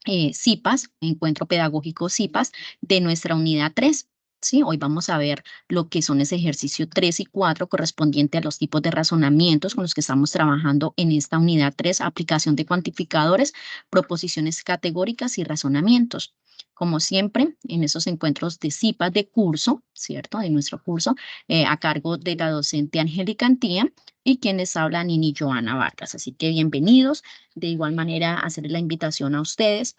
CIPAS, Encuentro Pedagógico CIPAS, de nuestra unidad 3. ¿Sí? Hoy vamos a ver lo que son ese ejercicio 3 y 4 correspondiente a los tipos de razonamientos con los que estamos trabajando en esta unidad 3, aplicación de cuantificadores, proposiciones categóricas y razonamientos. Como siempre, en esos encuentros de CIPAS de curso, ¿cierto? De nuestro curso, a cargo de la docente Angélica Antía y quienes hablan Nini Joana Vargas. Así que bienvenidos. De igual manera, hacer la invitación a ustedes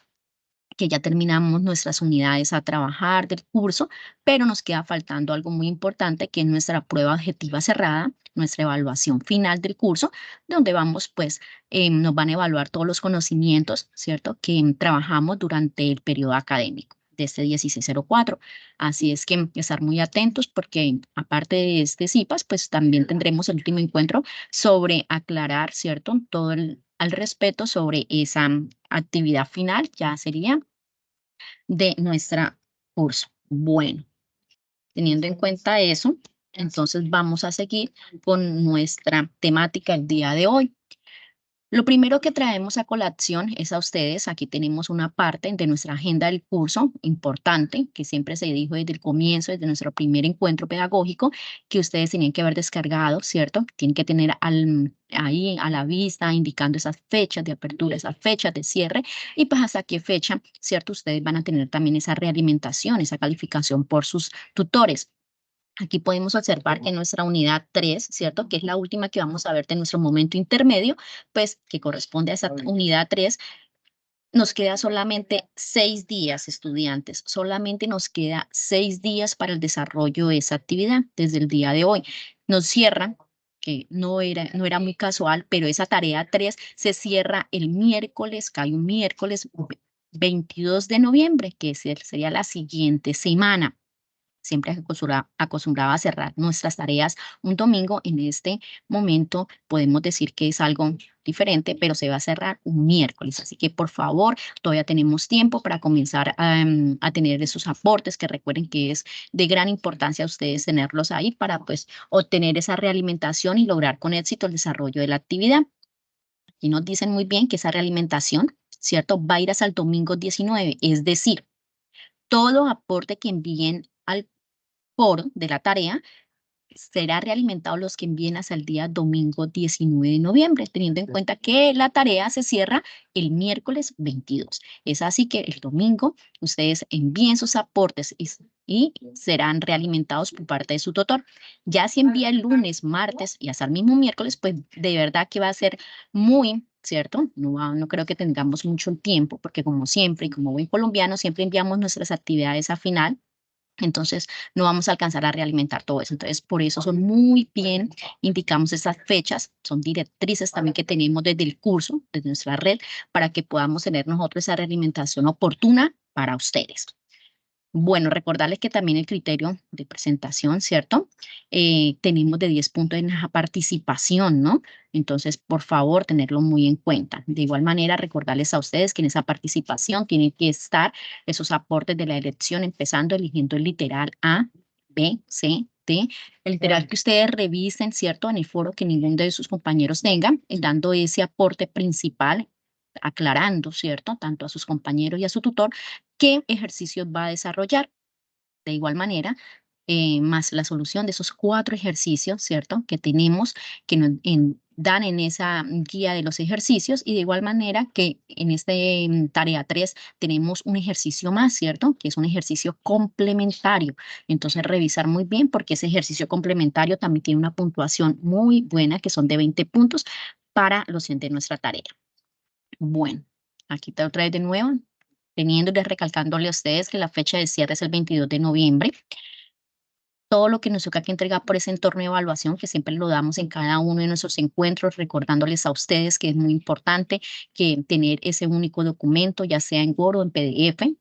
que ya terminamos nuestras unidades a trabajar del curso, pero nos queda faltando algo muy importante, que es nuestra prueba objetiva cerrada, nuestra evaluación final del curso, donde vamos, pues, nos van a evaluar todos los conocimientos, ¿cierto?, que trabajamos durante el periodo académico de este 1604. Así es que estar muy atentos porque aparte de este CIPAS, pues también tendremos el último encuentro sobre aclarar, ¿cierto?, todo al respeto sobre esa actividad final, ya sería de nuestra curso. Bueno, teniendo en cuenta eso, entonces vamos a seguir con nuestra temática el día de hoy. Lo primero que traemos a colación es a ustedes, aquí tenemos una parte de nuestra agenda del curso importante, que siempre se dijo desde el comienzo, desde nuestro primer encuentro pedagógico, que ustedes tenían que haber descargado, ¿cierto? Tienen que tener ahí a la vista, indicando esas fechas de apertura, esas fechas de cierre, y pues hasta qué fecha, ¿cierto? Ustedes van a tener también esa realimentación, esa calificación por sus tutores. Aquí podemos observar que nuestra unidad 3, ¿cierto? Que es la última que vamos a ver de nuestro momento intermedio, pues que corresponde a esa unidad 3, nos queda solamente 6 días, estudiantes. Solamente nos queda 6 días para el desarrollo de esa actividad desde el día de hoy. Nos cierran, que no era muy casual, pero esa tarea 3 se cierra el miércoles, cae un miércoles 22 de noviembre, que sería la siguiente semana. Siempre acostumbraba a cerrar nuestras tareas un domingo. En este momento podemos decir que es algo diferente, pero se va a cerrar un miércoles. Así que por favor, todavía tenemos tiempo para comenzar a tener esos aportes, que recuerden que es de gran importancia a ustedes tenerlos ahí para pues obtener esa realimentación y lograr con éxito el desarrollo de la actividad. Y nos dicen muy bien que esa realimentación, ¿cierto? Va a ir hasta el domingo 19, es decir, todo aporte que envíen al foro de la tarea será realimentado los que envíen hasta el día domingo 19 de noviembre, teniendo en cuenta que la tarea se cierra el miércoles 22. Es así que el domingo ustedes envíen sus aportes y serán realimentados por parte de su tutor. Ya si envía el lunes, martes y hasta el mismo miércoles, pues de verdad que va a ser muy, ¿cierto? No creo que tengamos mucho tiempo, porque como siempre y como buen colombiano, siempre enviamos nuestras actividades a final, entonces, no vamos a alcanzar a realimentar todo eso. Entonces, por eso son muy bien, indicamos estas fechas, son directrices también que tenemos desde el curso, desde nuestra red, para que podamos tener nosotros esa realimentación oportuna para ustedes. Bueno, recordarles que también el criterio de presentación, ¿cierto? Tenemos de 10 puntos en la participación, ¿no? Entonces, por favor, tenerlo muy en cuenta. De igual manera, recordarles a ustedes que en esa participación tienen que estar esos aportes de la elección, empezando eligiendo el literal A, B, C, D, el literal que ustedes revisen, ¿cierto? En el foro que ninguno de sus compañeros tenga, dando ese aporte principal, aclarando, ¿cierto? Tanto a sus compañeros y a su tutor qué ejercicios va a desarrollar. De igual manera, más la solución de esos 4 ejercicios, ¿cierto? Que tenemos, que nos dan en esa guía de los ejercicios, y de igual manera que en este tarea 3 tenemos un ejercicio más, ¿cierto? Que es un ejercicio complementario. Entonces, revisar muy bien porque ese ejercicio complementario también tiene una puntuación muy buena, que son de 20 puntos para los de nuestra tarea. Bueno, aquí está otra vez de nuevo, teniéndoles, recalcándole a ustedes que la fecha de cierre es el 22 de noviembre. Todo lo que nos toca que entregar por ese entorno de evaluación, que siempre lo damos en cada uno de nuestros encuentros, recordándoles a ustedes que es muy importante que tener ese único documento, ya sea en Word o en PDF.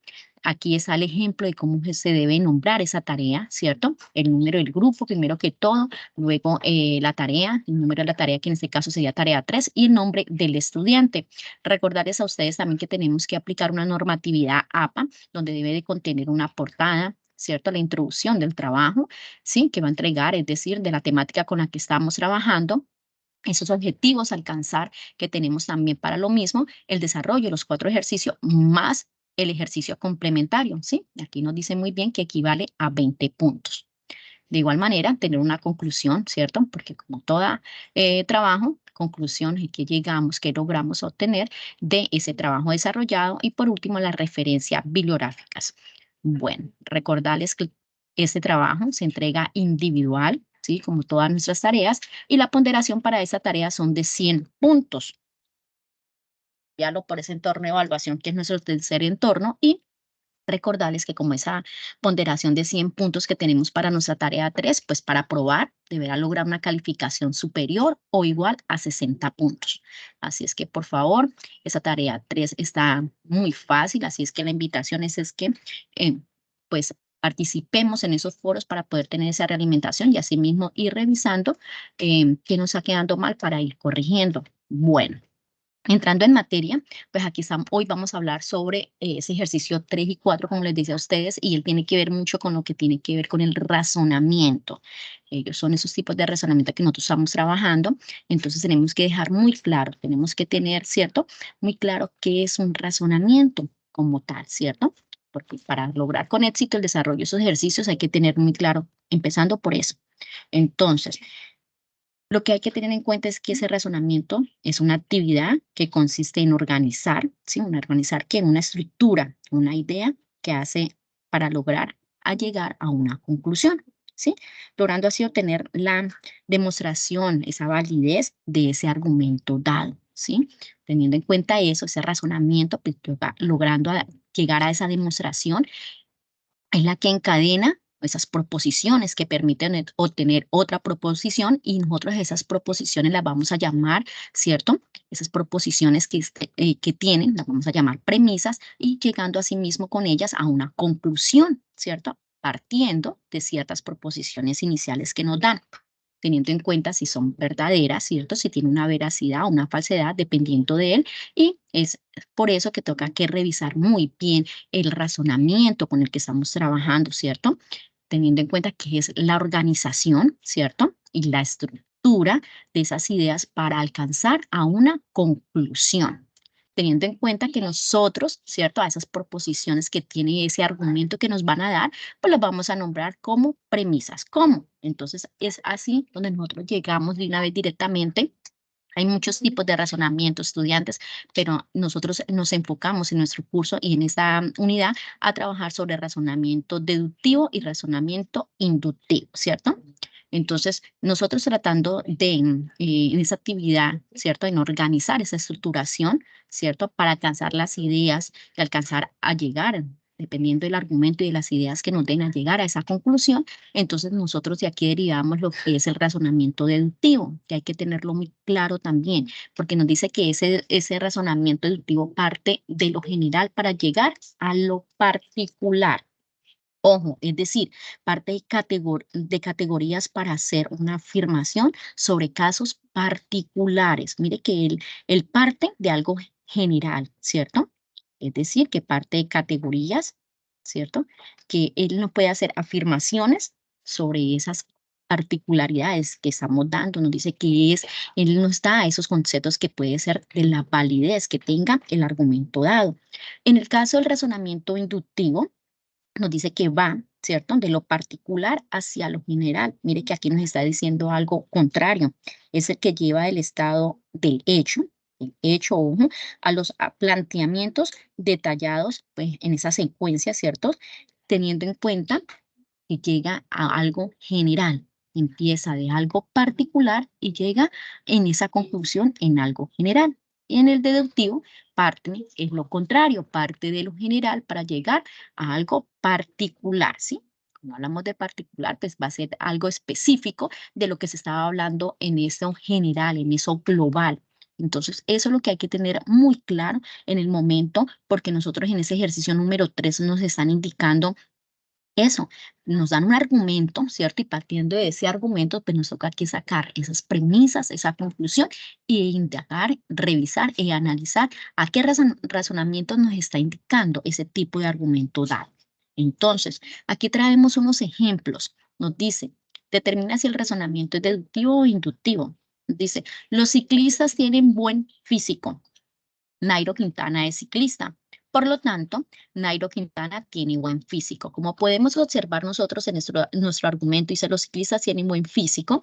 Aquí está el ejemplo de cómo se debe nombrar esa tarea, ¿cierto? El número del grupo, primero que todo, luego la tarea, el número de la tarea, que en este caso sería tarea 3, y el nombre del estudiante. Recordarles a ustedes también que tenemos que aplicar una normatividad APA, donde debe de contener una portada, ¿cierto? La introducción del trabajo, ¿sí? Que va a entregar, es decir, de la temática con la que estamos trabajando, esos objetivos a alcanzar que tenemos también para lo mismo, el desarrollo, los 4 ejercicios más el ejercicio complementario, ¿sí? Aquí nos dice muy bien que equivale a 20 puntos. De igual manera, tener una conclusión, ¿cierto? Porque como todo trabajo, conclusión y que llegamos, que logramos obtener de ese trabajo desarrollado. Y por último, las referencias bibliográficas. Bueno, recordarles que este trabajo se entrega individual, ¿sí? Como todas nuestras tareas, y la ponderación para esa tarea son de 100 puntos. Enviarlo por ese entorno de evaluación que es nuestro tercer entorno y recordarles que como esa ponderación de 100 puntos que tenemos para nuestra tarea 3, pues para aprobar deberá lograr una calificación superior o igual a 60 puntos. Así es que por favor, esa tarea 3 está muy fácil, así es que la invitación es que pues participemos en esos foros para poder tener esa realimentación y asimismo ir revisando qué nos está quedando mal para ir corrigiendo. Bueno. Entrando en materia, pues aquí hoy vamos a hablar sobre ese ejercicio 3 y 4, como les decía a ustedes, y él tiene que ver mucho con lo que tiene que ver con el razonamiento. Ellos son esos tipos de razonamiento que nosotros estamos trabajando, entonces tenemos que dejar muy claro, tenemos que tener, ¿cierto? Muy claro qué es un razonamiento como tal, ¿cierto? Porque para lograr con éxito el desarrollo de esos ejercicios hay que tener muy claro, empezando por eso. Entonces, lo que hay que tener en cuenta es que ese razonamiento es una actividad que consiste en organizar, ¿sí? Organizar que una estructura, una idea que hace para lograr a llegar a una conclusión, ¿sí? Logrando así obtener la demostración, esa validez de ese argumento dado, ¿sí? Teniendo en cuenta eso, ese razonamiento, pues, logrando llegar a esa demostración, es la que encadena esas proposiciones que permiten obtener otra proposición y nosotros esas proposiciones las vamos a llamar, ¿cierto? Esas proposiciones que tienen, las vamos a llamar premisas y llegando asimismo con ellas a una conclusión, ¿cierto? Partiendo de ciertas proposiciones iniciales que nos dan, teniendo en cuenta si son verdaderas, ¿cierto? Si tiene una veracidad o una falsedad, dependiendo de él. Y es por eso que toca que revisar muy bien el razonamiento con el que estamos trabajando, ¿cierto? Teniendo en cuenta que es la organización, ¿cierto? Y la estructura de esas ideas para alcanzar a una conclusión. Teniendo en cuenta que nosotros, ¿cierto? A esas proposiciones que tiene ese argumento que nos van a dar, pues las vamos a nombrar como premisas. ¿Cómo? Entonces es así donde nosotros llegamos de una vez directamente. Hay muchos tipos de razonamiento, estudiantes, pero nosotros nos enfocamos en nuestro curso y en esta unidad a trabajar sobre razonamiento deductivo y razonamiento inductivo, ¿cierto? Entonces, nosotros tratando de, en esa actividad, ¿cierto? En organizar esa estructuración, ¿cierto? Para alcanzar las ideas y alcanzar a llegar, dependiendo del argumento y de las ideas que nos den a llegar a esa conclusión, entonces nosotros de aquí derivamos lo que es el razonamiento deductivo, que hay que tenerlo muy claro también, porque nos dice que ese razonamiento deductivo parte de lo general para llegar a lo particular. Ojo, es decir, parte de categorías para hacer una afirmación sobre casos particulares. Mire que él parte de algo general, ¿cierto? Es decir, que parte de categorías, ¿cierto? Que él no puede hacer afirmaciones sobre esas particularidades que estamos dando. Nos dice que él nos da esos conceptos que puede ser de la validez que tenga el argumento dado. En el caso del razonamiento inductivo, nos dice que va, ¿cierto? De lo particular hacia lo general. Mire que aquí nos está diciendo algo contrario. Es el que lleva del estado del hecho, el hecho, ojo, a los planteamientos detallados, pues, en esa secuencia, ¿cierto? Teniendo en cuenta que llega a algo general. Empieza de algo particular y llega en esa conclusión en algo general. Y en el deductivo, parte es lo contrario, parte de lo general para llegar a algo particular, ¿sí? Cuando hablamos de particular, pues va a ser algo específico de lo que se estaba hablando en eso general, en eso global. Entonces, eso es lo que hay que tener muy claro en el momento, porque nosotros en ese ejercicio número 3 nos están indicando eso, nos dan un argumento, ¿cierto? Y partiendo de ese argumento, pues nos toca aquí sacar esas premisas, esa conclusión, e indagar, revisar y analizar a qué razonamiento nos está indicando ese tipo de argumento dado. Entonces, aquí traemos unos ejemplos. Nos dice, determina si el razonamiento es deductivo o inductivo. Dice, los ciclistas tienen buen físico. Nairo Quintana es ciclista. Por lo tanto, Nairo Quintana tiene buen físico. Como podemos observar nosotros en nuestro argumento, dice, los ciclistas tienen buen físico.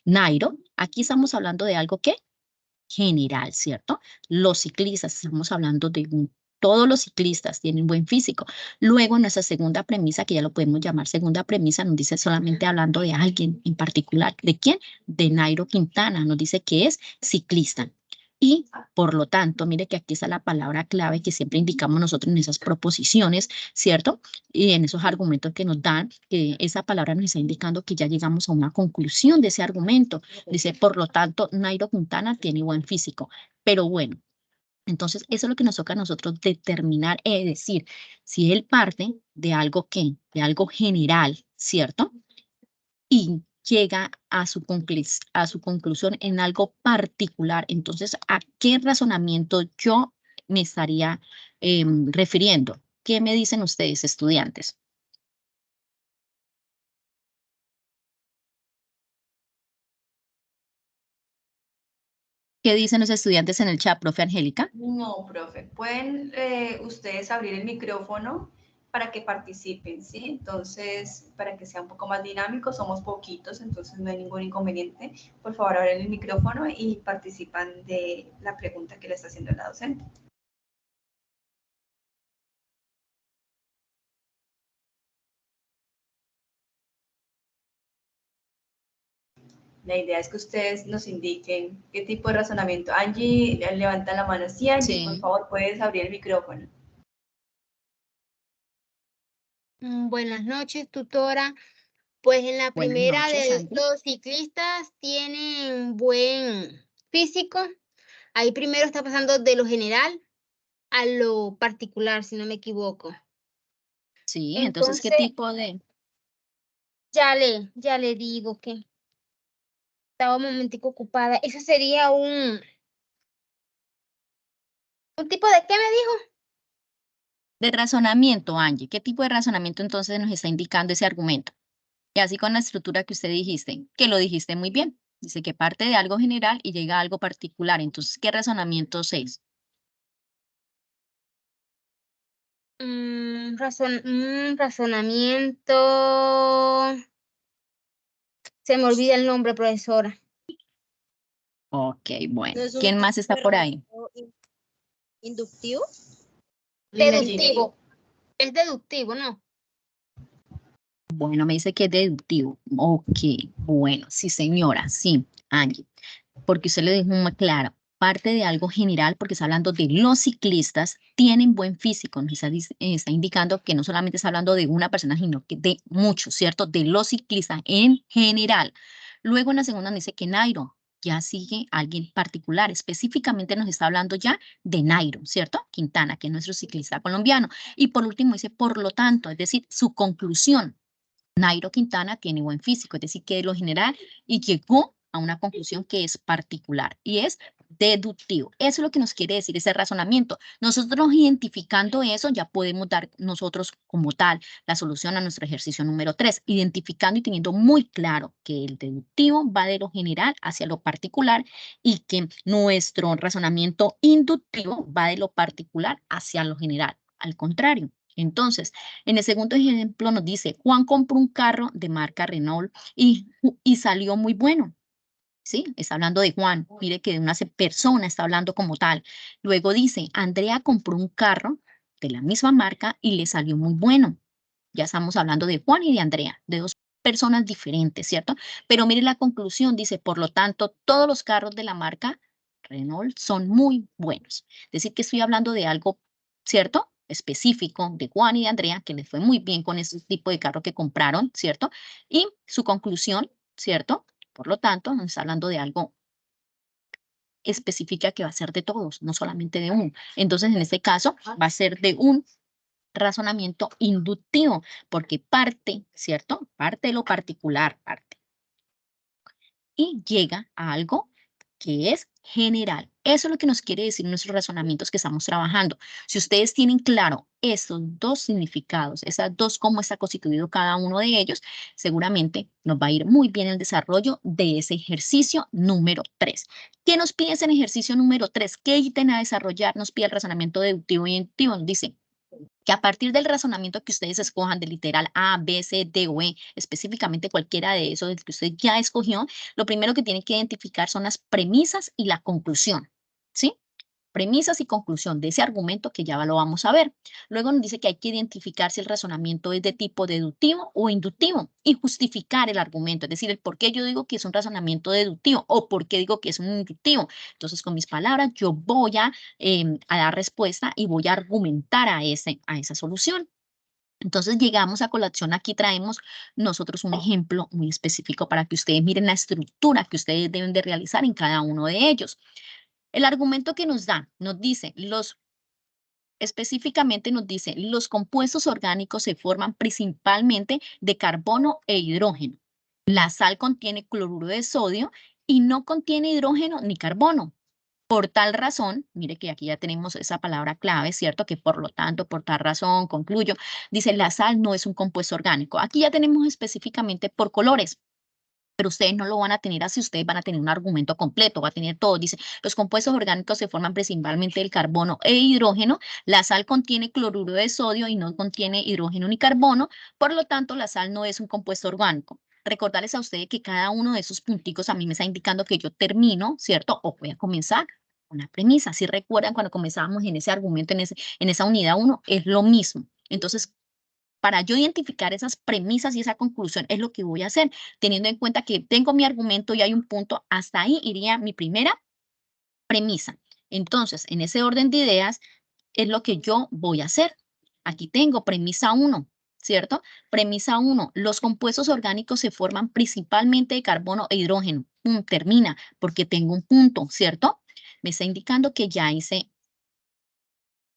Nairo, aquí estamos hablando de algo que general, ¿cierto? Los ciclistas, estamos hablando de todos los ciclistas tienen buen físico. Luego, nuestra segunda premisa, que ya lo podemos llamar segunda premisa, nos dice solamente hablando de alguien en particular. ¿De quién? De Nairo Quintana. Nos dice que es ciclista. Y, por lo tanto, mire que aquí está la palabra clave que siempre indicamos nosotros en esas proposiciones, ¿cierto? Y en esos argumentos que nos dan, que esa palabra nos está indicando que ya llegamos a una conclusión de ese argumento. Dice, por lo tanto, Nairo Quintana tiene buen físico. Pero bueno, entonces eso es lo que nos toca a nosotros determinar, es decir, si él parte de algo que, de algo general, ¿cierto? Y llega a su conclusión en algo particular, entonces, ¿a qué razonamiento yo me estaría refiriendo? ¿Qué me dicen ustedes, estudiantes? ¿Qué dicen los estudiantes en el chat, profe Angélica? No, profe, pueden ustedes abrir el micrófono para que participen, ¿sí? Entonces, para que sea un poco más dinámico, somos poquitos, entonces no hay ningún inconveniente. Por favor, abren el micrófono y participan de la pregunta que le está haciendo la docente. La idea es que ustedes nos indiquen qué tipo de razonamiento. Angie, levanta la mano. Sí, Angie, por Sí. favor, puedes abrir el micrófono. Buenas noches, tutora. Pues en la Buenas primera noches, de Angie. los ciclistas tienen buen físico. Ahí primero está pasando de lo general a lo particular, si no me equivoco. Sí, entonces, ¿qué Entonces, tipo de...? ya le digo que estaba un momentico ocupada. Eso sería un tipo de ¿qué me dijo? De razonamiento, Angie. ¿Qué tipo de razonamiento entonces nos está indicando ese argumento? Y así con la estructura que usted dijiste, que lo dijiste muy bien. Dice que parte de algo general y llega a algo particular. Entonces, ¿qué razonamientos es? Razonamiento. Se me olvida el nombre, profesora. Ok, bueno. ¿No es un ¿Quién más tipo está de por ahí? razonamiento inductivo? Deductivo. Es deductivo, ¿no? Bueno, me dice que es deductivo. Ok, bueno, sí, señora, sí, Angie. Porque usted le dijo muy claro, parte de algo general, porque está hablando de los ciclistas, tienen buen físico. Nos está indicando que no solamente está hablando de una persona, sino que de muchos, ¿cierto? De los ciclistas en general. Luego en la segunda nos dice que Nairo ya sigue a alguien particular. Específicamente nos está hablando ya de Nairo, ¿cierto? Quintana, que es nuestro ciclista colombiano. Y por último dice, por lo tanto, es decir, su conclusión. Nairo Quintana tiene buen físico, es decir, que de lo general y llegó a una conclusión que es particular y es deductivo. Eso es lo que nos quiere decir ese razonamiento. Nosotros identificando eso ya podemos dar nosotros como tal la solución a nuestro ejercicio número 3, identificando y teniendo muy claro que el deductivo va de lo general hacia lo particular y que nuestro razonamiento inductivo va de lo particular hacia lo general. Al contrario. Entonces, en el segundo ejemplo nos dice, Juan compró un carro de marca Renault y salió muy bueno. ¿Sí? Está hablando de Juan. Mire que de una persona está hablando como tal. Luego dice, Andrea compró un carro de la misma marca y le salió muy bueno. Ya estamos hablando de Juan y de Andrea, de dos personas diferentes, ¿cierto? Pero mire la conclusión, dice, por lo tanto, todos los carros de la marca Renault son muy buenos. Es decir, que estoy hablando de algo, ¿cierto? Específico de Juan y de Andrea, que les fue muy bien con ese tipo de carro que compraron, ¿cierto? Y su conclusión, ¿cierto? Por lo tanto, nos está hablando de algo específica que va a ser de todos, no solamente de uno. Entonces, en este caso, va a ser de un razonamiento inductivo, porque parte, ¿cierto? Parte de lo particular, parte. Y llega a algo que es general. Eso es lo que nos quiere decir nuestros razonamientos que estamos trabajando. Si ustedes tienen claro estos dos significados, esas dos, cómo está constituido cada uno de ellos, seguramente nos va a ir muy bien el desarrollo de ese ejercicio número 3. ¿Qué nos pide ese ejercicio número 3? ¿Qué ítem a desarrollar nos pide el razonamiento deductivo y inductivo? Nos dice que a partir del razonamiento que ustedes escojan del literal A, B, C, D o E, específicamente cualquiera de esos que usted ya escogió, lo primero que tiene que identificar son las premisas y la conclusión, ¿sí? Premisas y conclusión de ese argumento que ya lo vamos a ver. Luego nos dice que hay que identificar si el razonamiento es de tipo deductivo o inductivo y justificar el argumento, es decir, el por qué yo digo que es un razonamiento deductivo o por qué digo que es un inductivo. Entonces, con mis palabras, yo voy a dar respuesta y voy a argumentar a esa solución. Entonces llegamos a colación, aquí traemos nosotros un ejemplo muy específico para que ustedes miren la estructura que ustedes deben de realizar en cada uno de ellos. El argumento que nos da, nos dice, específicamente nos dice, los compuestos orgánicos se forman principalmente de carbono e hidrógeno. La sal contiene cloruro de sodio y no contiene hidrógeno ni carbono. Por tal razón, mire que aquí ya tenemos esa palabra clave, ¿cierto? Que por lo tanto, por tal razón, concluyo, dice la sal no es un compuesto orgánico. Aquí ya tenemos específicamente por colores. Pero ustedes no lo van a tener así, ustedes van a tener un argumento completo, va a tener todo. Dice, los compuestos orgánicos se forman principalmente del carbono e hidrógeno, la sal contiene cloruro de sodio y no contiene hidrógeno ni carbono, por lo tanto la sal no es un compuesto orgánico. Recordarles a ustedes que cada uno de esos punticos a mí me está indicando que yo termino, ¿cierto? O voy a comenzar con la premisa. Si recuerdan cuando comenzábamos en ese argumento, en esa unidad 1, es lo mismo. Entonces, para yo identificar esas premisas y esa conclusión es lo que voy a hacer, teniendo en cuenta que tengo mi argumento y hay un punto, hasta ahí iría mi primera premisa. Entonces, en ese orden de ideas es lo que yo voy a hacer. Aquí tengo premisa 1, ¿cierto? Premisa 1, los compuestos orgánicos se forman principalmente de carbono e hidrógeno. Termina, porque tengo un punto, ¿cierto? Me está indicando que ya hice.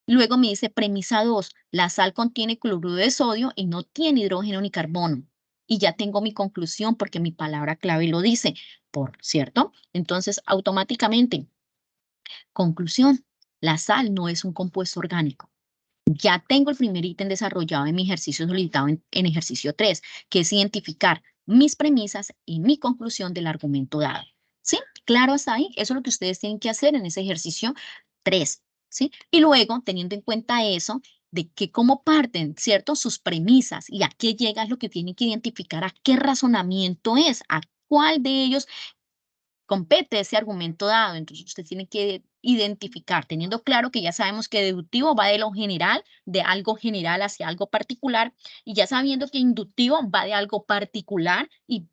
Luego me dice premisa 2, la sal contiene cloruro de sodio y no tiene hidrógeno ni carbono. Y ya tengo mi conclusión porque mi palabra clave lo dice, ¿cierto? Entonces, automáticamente, conclusión, la sal no es un compuesto orgánico. Ya tengo el primer ítem desarrollado en mi ejercicio solicitado en ejercicio 3, que es identificar mis premisas y mi conclusión del argumento dado. ¿Sí? Claro hasta ahí. Eso es lo que ustedes tienen que hacer en ese ejercicio 3. ¿Sí? Y luego, teniendo en cuenta eso, de que cómo parten, ¿cierto? Sus premisas y a qué llega es lo que tienen que identificar, a qué razonamiento es, a cuál de ellos compete ese argumento dado. Entonces, usted tiene que identificar, teniendo claro que ya sabemos que deductivo va de lo general, de algo general hacia algo particular, y ya sabiendo que inductivo va de algo particular,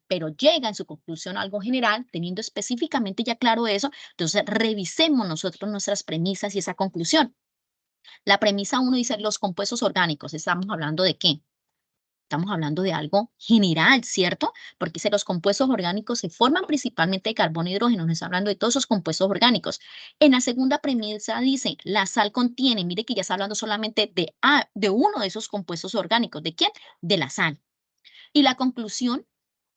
pero llega en su conclusión a algo general, teniendo específicamente ya claro eso, entonces revisemos nosotros nuestras premisas y esa conclusión. La premisa 1 dice los compuestos orgánicos. ¿Estamos hablando de qué? Estamos hablando de algo general, ¿cierto? Porque dice los compuestos orgánicos se forman principalmente de carbono y hidrógeno. Nos está hablando de todos esos compuestos orgánicos. En la segunda premisa dice, la sal contiene, mire que ya está hablando solamente de uno de esos compuestos orgánicos. ¿De quién? De la sal. Y la conclusión,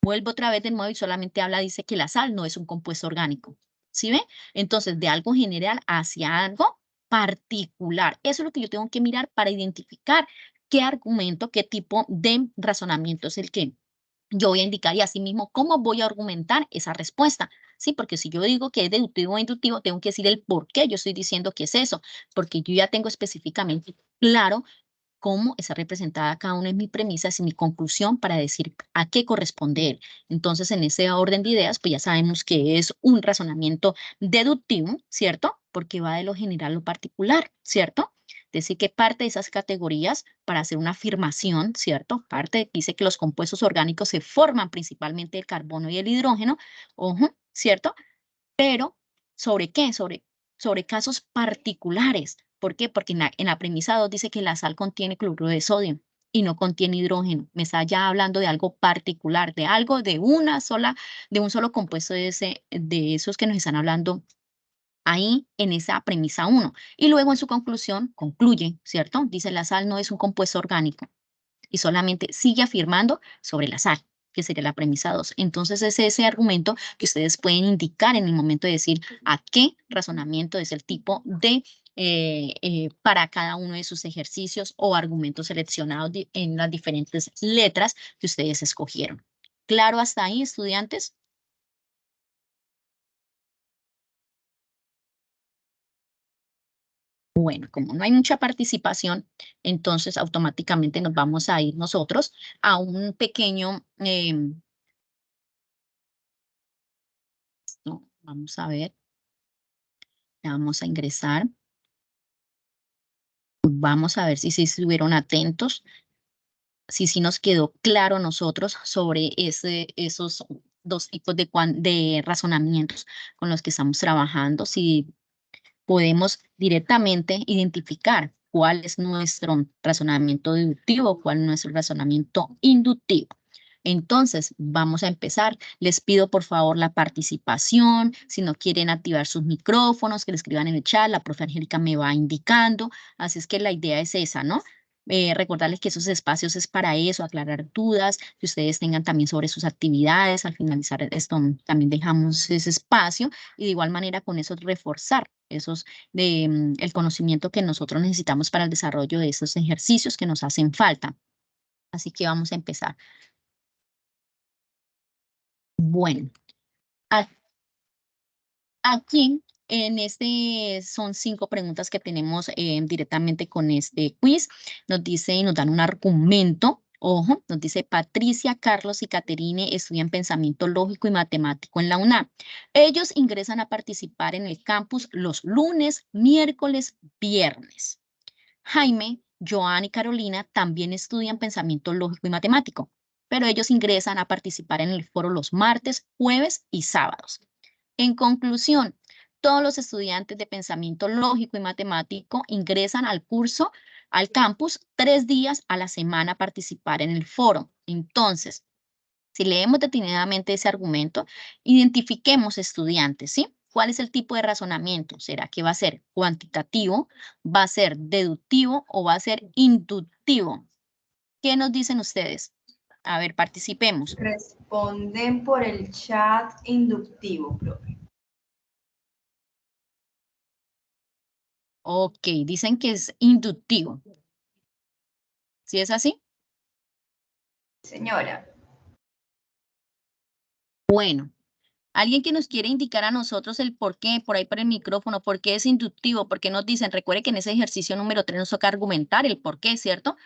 vuelvo otra vez de nuevo y solamente dice que la sal no es un compuesto orgánico. ¿Sí ve? Entonces, de algo general hacia algo particular. Eso es lo que yo tengo que mirar para identificar qué argumento, qué tipo de razonamiento es el que yo voy a indicar y asimismo cómo voy a argumentar esa respuesta. Sí, porque si yo digo que es deductivo o inductivo, tengo que decir el por qué yo estoy diciendo que es eso, porque yo ya tengo específicamente claro cómo está representada cada una de mis premisas y mi conclusión para decir a qué corresponde él. Entonces, en ese orden de ideas, pues ya sabemos que es un razonamiento deductivo, ¿cierto? Porque va de lo general a lo particular, ¿cierto? Es decir, que parte de esas categorías para hacer una afirmación, ¿cierto? Parte de que dice que los compuestos orgánicos se forman principalmente del carbono y el hidrógeno, ojo, ¿cierto? Pero, ¿sobre qué? Sobre casos particulares. ¿Por qué? Porque en la premisa 2 dice que la sal contiene cloruro de sodio y no contiene hidrógeno. Me está ya hablando de algo particular, de algo de un solo compuesto de esos que nos están hablando ahí en esa premisa 1. Y luego en su conclusión concluye, ¿cierto? Dice la sal no es un compuesto orgánico y solamente sigue afirmando sobre la sal. que sería la premisa 2. Entonces, es ese argumento que ustedes pueden indicar en el momento de decir a qué razonamiento es el tipo de para cada uno de sus ejercicios o argumentos seleccionados en las diferentes letras que ustedes escogieron. ¿Claro hasta ahí, estudiantes? Bueno, como no hay mucha participación, entonces automáticamente nos vamos a ir nosotros a un pequeño, vamos a ver, ya vamos a ingresar. Vamos a ver si estuvieron atentos, si nos quedó claro a nosotros sobre esos dos tipos de razonamientos con los que estamos trabajando, si podemos directamente identificar cuál es nuestro razonamiento deductivo, cuál es nuestro razonamiento inductivo. Entonces, vamos a empezar. Les pido por favor la participación. Si no quieren activar sus micrófonos, que le escriban en el chat, la profe Angélica me va indicando. Así es que la idea es esa, ¿no? Recordarles que esos espacios es para eso, aclarar dudas, que ustedes tengan también sobre sus actividades. Al finalizar esto, también dejamos ese espacio y de igual manera con eso reforzar el conocimiento que nosotros necesitamos para el desarrollo de esos ejercicios que nos hacen falta. Así que vamos a empezar. Bueno, aquí en son 5 preguntas que tenemos directamente con este quiz. Nos dice y nos dan un argumento. Ojo, nos dice Patricia, Carlos y Caterine estudian pensamiento lógico y matemático en la UNAM. Ellos ingresan a participar en el campus los lunes, miércoles, viernes. Jaime, Joan y Carolina también estudian pensamiento lógico y matemático, pero ellos ingresan a participar en el foro los martes, jueves y sábados. En conclusión, todos los estudiantes de pensamiento lógico y matemático ingresan al curso, al campus, 3 días a la semana a participar en el foro. Entonces, si leemos detenidamente ese argumento, identifiquemos estudiantes, ¿sí? ¿Cuál es el tipo de razonamiento? ¿Será que va a ser cuantitativo, va a ser deductivo o va a ser inductivo? ¿Qué nos dicen ustedes? A ver, participemos. Responden por el chat inductivo, profe. Ok, dicen que es inductivo. ¿Sí es así? Señora. Bueno, alguien que nos quiere indicar a nosotros el por qué, por ahí por el micrófono, por qué es inductivo, por qué nos dicen, recuerde que en ese ejercicio número 3 nos toca argumentar el por qué, ¿cierto?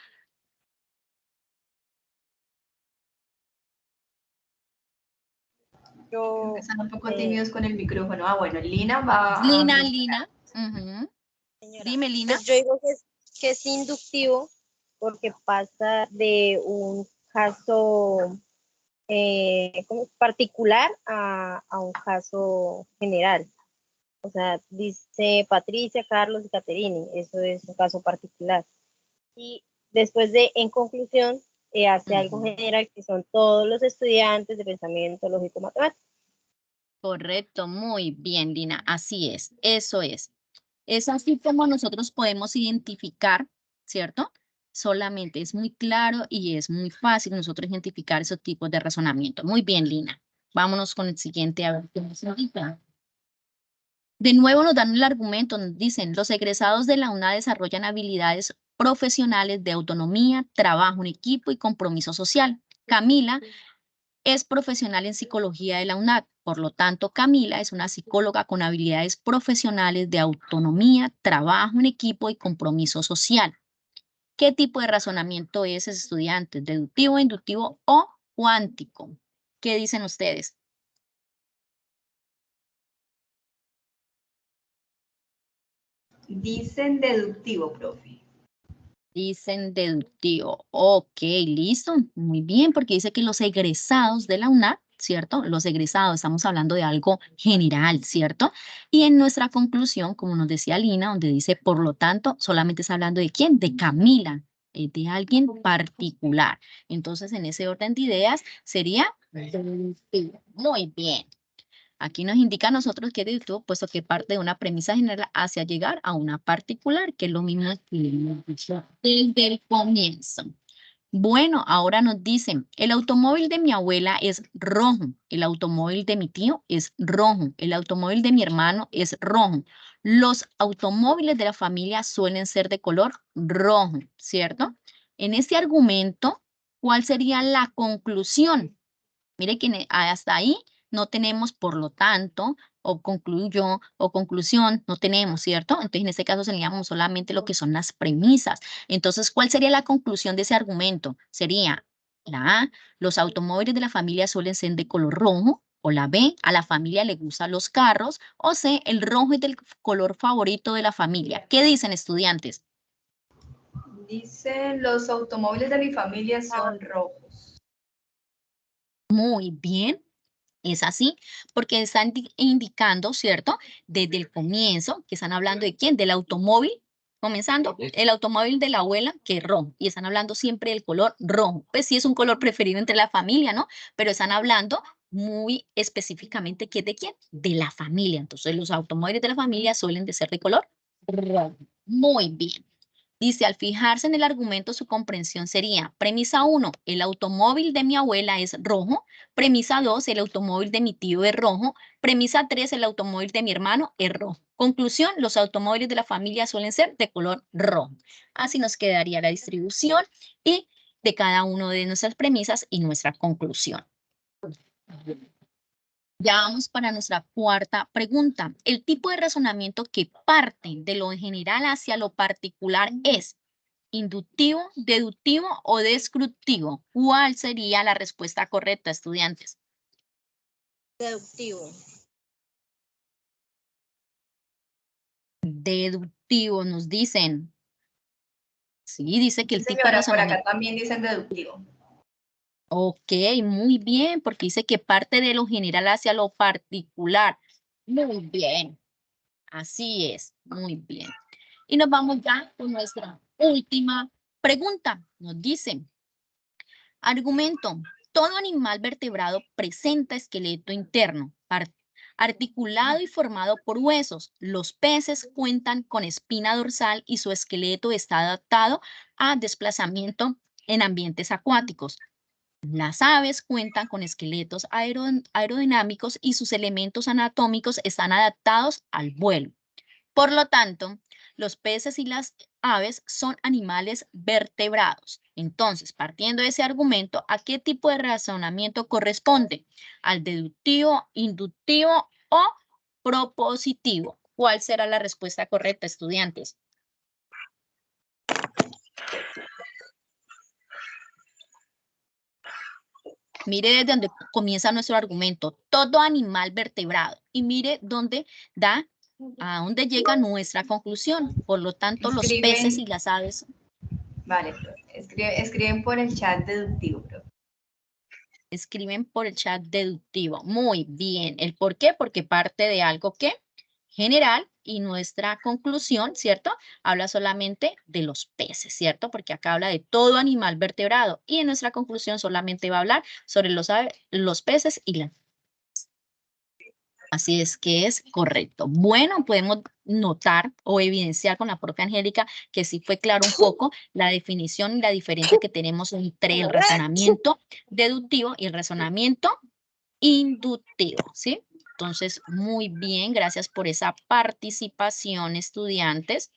Están un poco tímidos con el micrófono. Ah, bueno, Lina va Lina. Señora, Dime, Lina. pues yo digo que es inductivo porque pasa de un caso como particular a un caso general. O sea, dice Patricia, Carlos y Caterine, eso es un caso particular. Y después de, en conclusión, hace algo general que son todos los estudiantes de pensamiento lógico matemático. Correcto, muy bien, Lina, así es, eso es. Es así como nosotros podemos identificar, ¿cierto? Solamente es muy claro y es muy fácil nosotros identificar esos tipos de razonamiento. Muy bien, Lina. Vámonos con el siguiente a ver qué nos indica. De nuevo nos dan el argumento, nos dicen, los egresados de la UNA desarrollan habilidades profesionales de autonomía, trabajo en equipo y compromiso social. Camila es profesional en psicología de la UNAD. Por lo tanto, Camila es una psicóloga con habilidades profesionales de autonomía, trabajo en equipo y compromiso social. ¿Qué tipo de razonamiento es ese estudiante? ¿Deductivo, inductivo o cuántico? ¿Qué dicen ustedes? Dicen deductivo, profe. Dicen deductivo. Ok, listo. Muy bien, porque dice que los egresados de la UNAD, ¿cierto? Los egresados, estamos hablando de algo general, ¿cierto? Y en nuestra conclusión, como nos decía Lina, donde dice, por lo tanto, solamente está hablando de quién, de Camila, de alguien particular. Entonces, en ese orden de ideas, sería deductivo. Muy bien. Aquí nos indica a nosotros que es deductivo, puesto que parte de una premisa general hacia llegar a una particular, que es lo mismo que hemos dicho desde el comienzo. Bueno, ahora nos dicen, el automóvil de mi abuela es rojo, el automóvil de mi tío es rojo, el automóvil de mi hermano es rojo. Los automóviles de la familia suelen ser de color rojo, ¿cierto? En este argumento, ¿cuál sería la conclusión? Mire que hasta ahí no tenemos, por lo tanto, o concluyo, o conclusión, no tenemos, ¿cierto? Entonces, en este caso seríamos solamente lo que son las premisas. Entonces, ¿cuál sería la conclusión de ese argumento? Sería la A, los automóviles de la familia suelen ser de color rojo, o la B, a la familia le gustan los carros, o C, el rojo es del color favorito de la familia. ¿Qué dicen, estudiantes? Dicen, los automóviles de mi familia son rojos. Muy bien. Es así, porque están indicando, ¿cierto? Desde el comienzo, que están hablando de quién, del automóvil, comenzando, el automóvil de la abuela, que es rojo, y están hablando siempre del color rojo. Pues sí es un color preferido entre la familia, ¿no? Pero están hablando muy específicamente, ¿qué es de quién? De la familia. Entonces, los automóviles de la familia suelen de ser de color rojo. Muy bien. Dice, al fijarse en el argumento, su comprensión sería, premisa 1, el automóvil de mi abuela es rojo, premisa 2, el automóvil de mi tío es rojo, premisa 3, el automóvil de mi hermano es rojo. Conclusión, los automóviles de la familia suelen ser de color rojo. Así nos quedaría la distribución y de cada una de nuestras premisas y nuestra conclusión. Ya vamos para nuestra cuarta pregunta. El tipo de razonamiento que parte de lo general hacia lo particular es inductivo, deductivo o descriptivo. ¿Cuál sería la respuesta correcta, estudiantes? Deductivo. Deductivo, nos dicen. Sí, dice que Sí, el tipo de señora, por acá razonamiento. también dicen deductivo. Ok, muy bien, porque dice que parte de lo general hacia lo particular. Muy bien, así es, muy bien. Y nos vamos ya con nuestra última pregunta. Nos dicen, argumento, todo animal vertebrado presenta esqueleto interno, articulado y formado por huesos. Los peces cuentan con espina dorsal y su esqueleto está adaptado a desplazamiento en ambientes acuáticos. Las aves cuentan con esqueletos aerodinámicos y sus elementos anatómicos están adaptados al vuelo. Por lo tanto, los peces y las aves son animales vertebrados. Entonces, partiendo de ese argumento, ¿a qué tipo de razonamiento corresponde? ¿Al deductivo, inductivo o propositivo? ¿Cuál será la respuesta correcta, estudiantes? Mire desde donde comienza nuestro argumento, todo animal vertebrado. Y mire dónde da, a dónde llega nuestra conclusión. Por lo tanto, los peces y las aves. Vale, escriben por el chat deductivo, profe. Escriben por el chat deductivo. Muy bien. ¿El por qué? Porque parte de algo que general y nuestra conclusión, ¿cierto? Habla solamente de los peces, ¿cierto? Porque acá habla de todo animal vertebrado y en nuestra conclusión solamente va a hablar sobre los peces y las. Así es que es correcto. Bueno, podemos notar o evidenciar con la profe Angélica que sí fue claro un poco la definición y la diferencia que tenemos entre el razonamiento deductivo y el razonamiento inductivo, ¿sí? Entonces, muy bien, gracias por esa participación, estudiantes.